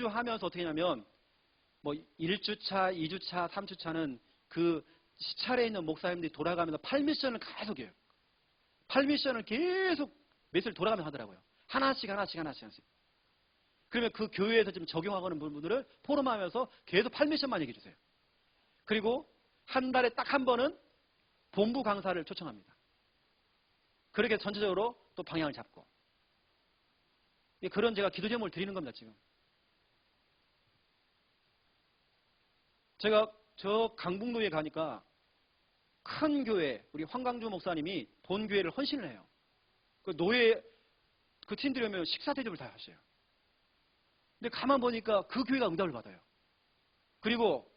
하면서 어떻게 하냐면 뭐 1주차, 2주차, 3주차는 그 시찰에 있는 목사님들이 돌아가면서 8미션을 계속 해요. 8미션을 계속 매일 돌아가면서 하더라고요. 하나씩. 그러면 그 교회에서 지금 적용하고 있는 분들을 포럼하면서 계속 8미션만 얘기해 주세요. 그리고 한 달에 딱 한 번은 본부 강사를 초청합니다. 그렇게 전체적으로 또 방향을 잡고. 그런 제가 기도 제목을 드리는 겁니다, 지금. 제가 저 강북로에 가니까 큰 교회, 우리 황강주 목사님이 본 교회를 헌신을 해요. 그 노예, 그 팀들이 오면 식사 대접을 다 하셔요. 근데 가만 보니까 그 교회가 응답을 받아요. 그리고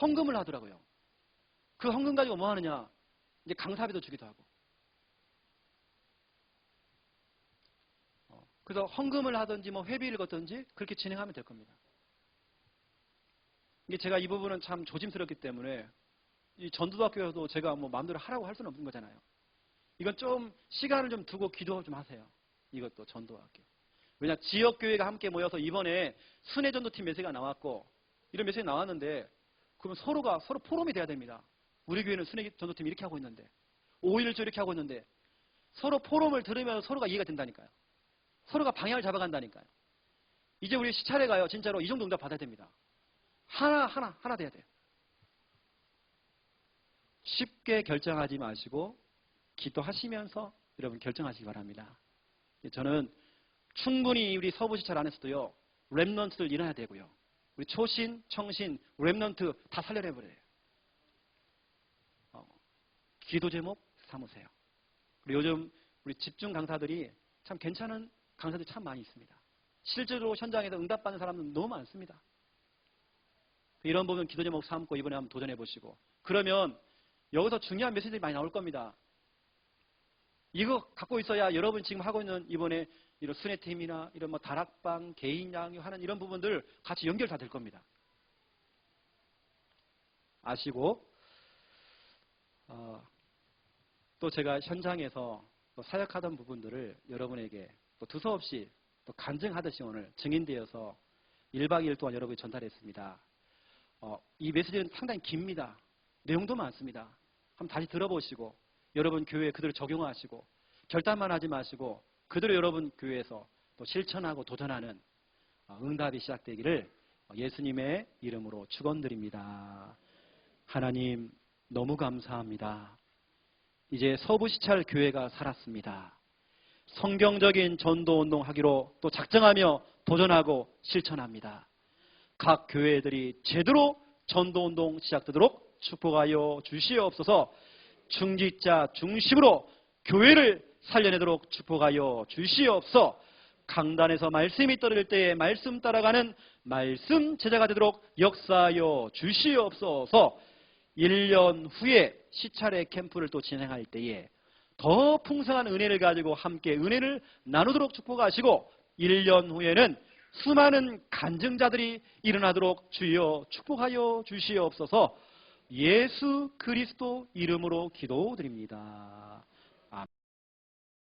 헌금을 하더라고요. 그 헌금 가지고 뭐 하느냐? 이제 강사비도 주기도 하고. 그래서 헌금을 하든지 뭐 회비를 걷든지 그렇게 진행하면 될 겁니다. 이게 제가 이 부분은 참 조심스럽기 때문에 이 전도학교에서도 제가 뭐 마음대로 하라고 할 수는 없는 거잖아요. 이건 좀 시간을 좀 두고 기도 좀 하세요. 이것도 전도학교. 왜냐 지역교회가 함께 모여서 이번에 순회전도팀 메시지가 나왔고 이런 메시지 나왔는데 그러면 서로 포럼이 돼야 됩니다. 우리 교회는 순회전도팀 이렇게 하고 있는데 5.11조 이렇게 하고 있는데 서로 포럼을 들으면 서로가 이해가 된다니까요. 서로가 방향을 잡아간다니까요. 이제 우리 시차례 가요. 진짜로 이 정도 응답 받아야 됩니다. 하나 돼야 돼요. 쉽게 결정하지 마시고 기도하시면서 여러분 결정하시기 바랍니다. 저는 충분히 우리 서부시찰 안에서도요. 랩넌트들 일어나야 되고요. 우리 초신, 청신, 랩넌트 다 살려내버려요. 기도 제목 삼으세요. 그리고 요즘 우리 집중 강사들이 참 괜찮은 강사들이 참 많이 있습니다. 실제로 현장에서 응답받는 사람은 너무 많습니다. 이런 부분 기도 제목 삼고 이번에 한번 도전해 보시고 그러면 여기서 중요한 메시지들이 많이 나올 겁니다. 이거 갖고 있어야 여러분 지금 하고 있는 이번에 이런 순회팀이나 이런 뭐 다락방, 개인 양육하는 이런 부분들 같이 연결 다 될 겁니다. 아시고 또 제가 현장에서 또 사역하던 부분들을 여러분에게 또 두서없이 또 간증하듯이 오늘 증인되어서 1박 2일 동안 여러분이 전달했습니다. 이 메시지는 상당히 깁니다. 내용도 많습니다. 한번 다시 들어보시고 여러분 교회에 그대로 적용하시고 결단만 하지 마시고 그대로 여러분 교회에서 또 실천하고 도전하는 응답이 시작되기를 예수님의 이름으로 축원드립니다. 하나님 너무 감사합니다. 이제 서부시찰 교회가 살았습니다. 성경적인 전도운동 하기로 또 작정하며 도전하고 실천합니다. 각 교회들이 제대로 전도운동 시작되도록 축복하여 주시옵소서. 중직자 중심으로 교회를 살려내도록 축복하여 주시옵소서. 강단에서 말씀이 떨어질 때에 말씀 따라가는 말씀 제자가 되도록 역사하여 주시옵소서. 1년 후에 시찰의 캠프를 또 진행할 때에 더 풍성한 은혜를 가지고 함께 은혜를 나누도록 축복하시고 1년 후에는 수많은 간증자들이 일어나도록 주여 축복하여 주시옵소서. 예수 그리스도 이름으로 기도드립니다.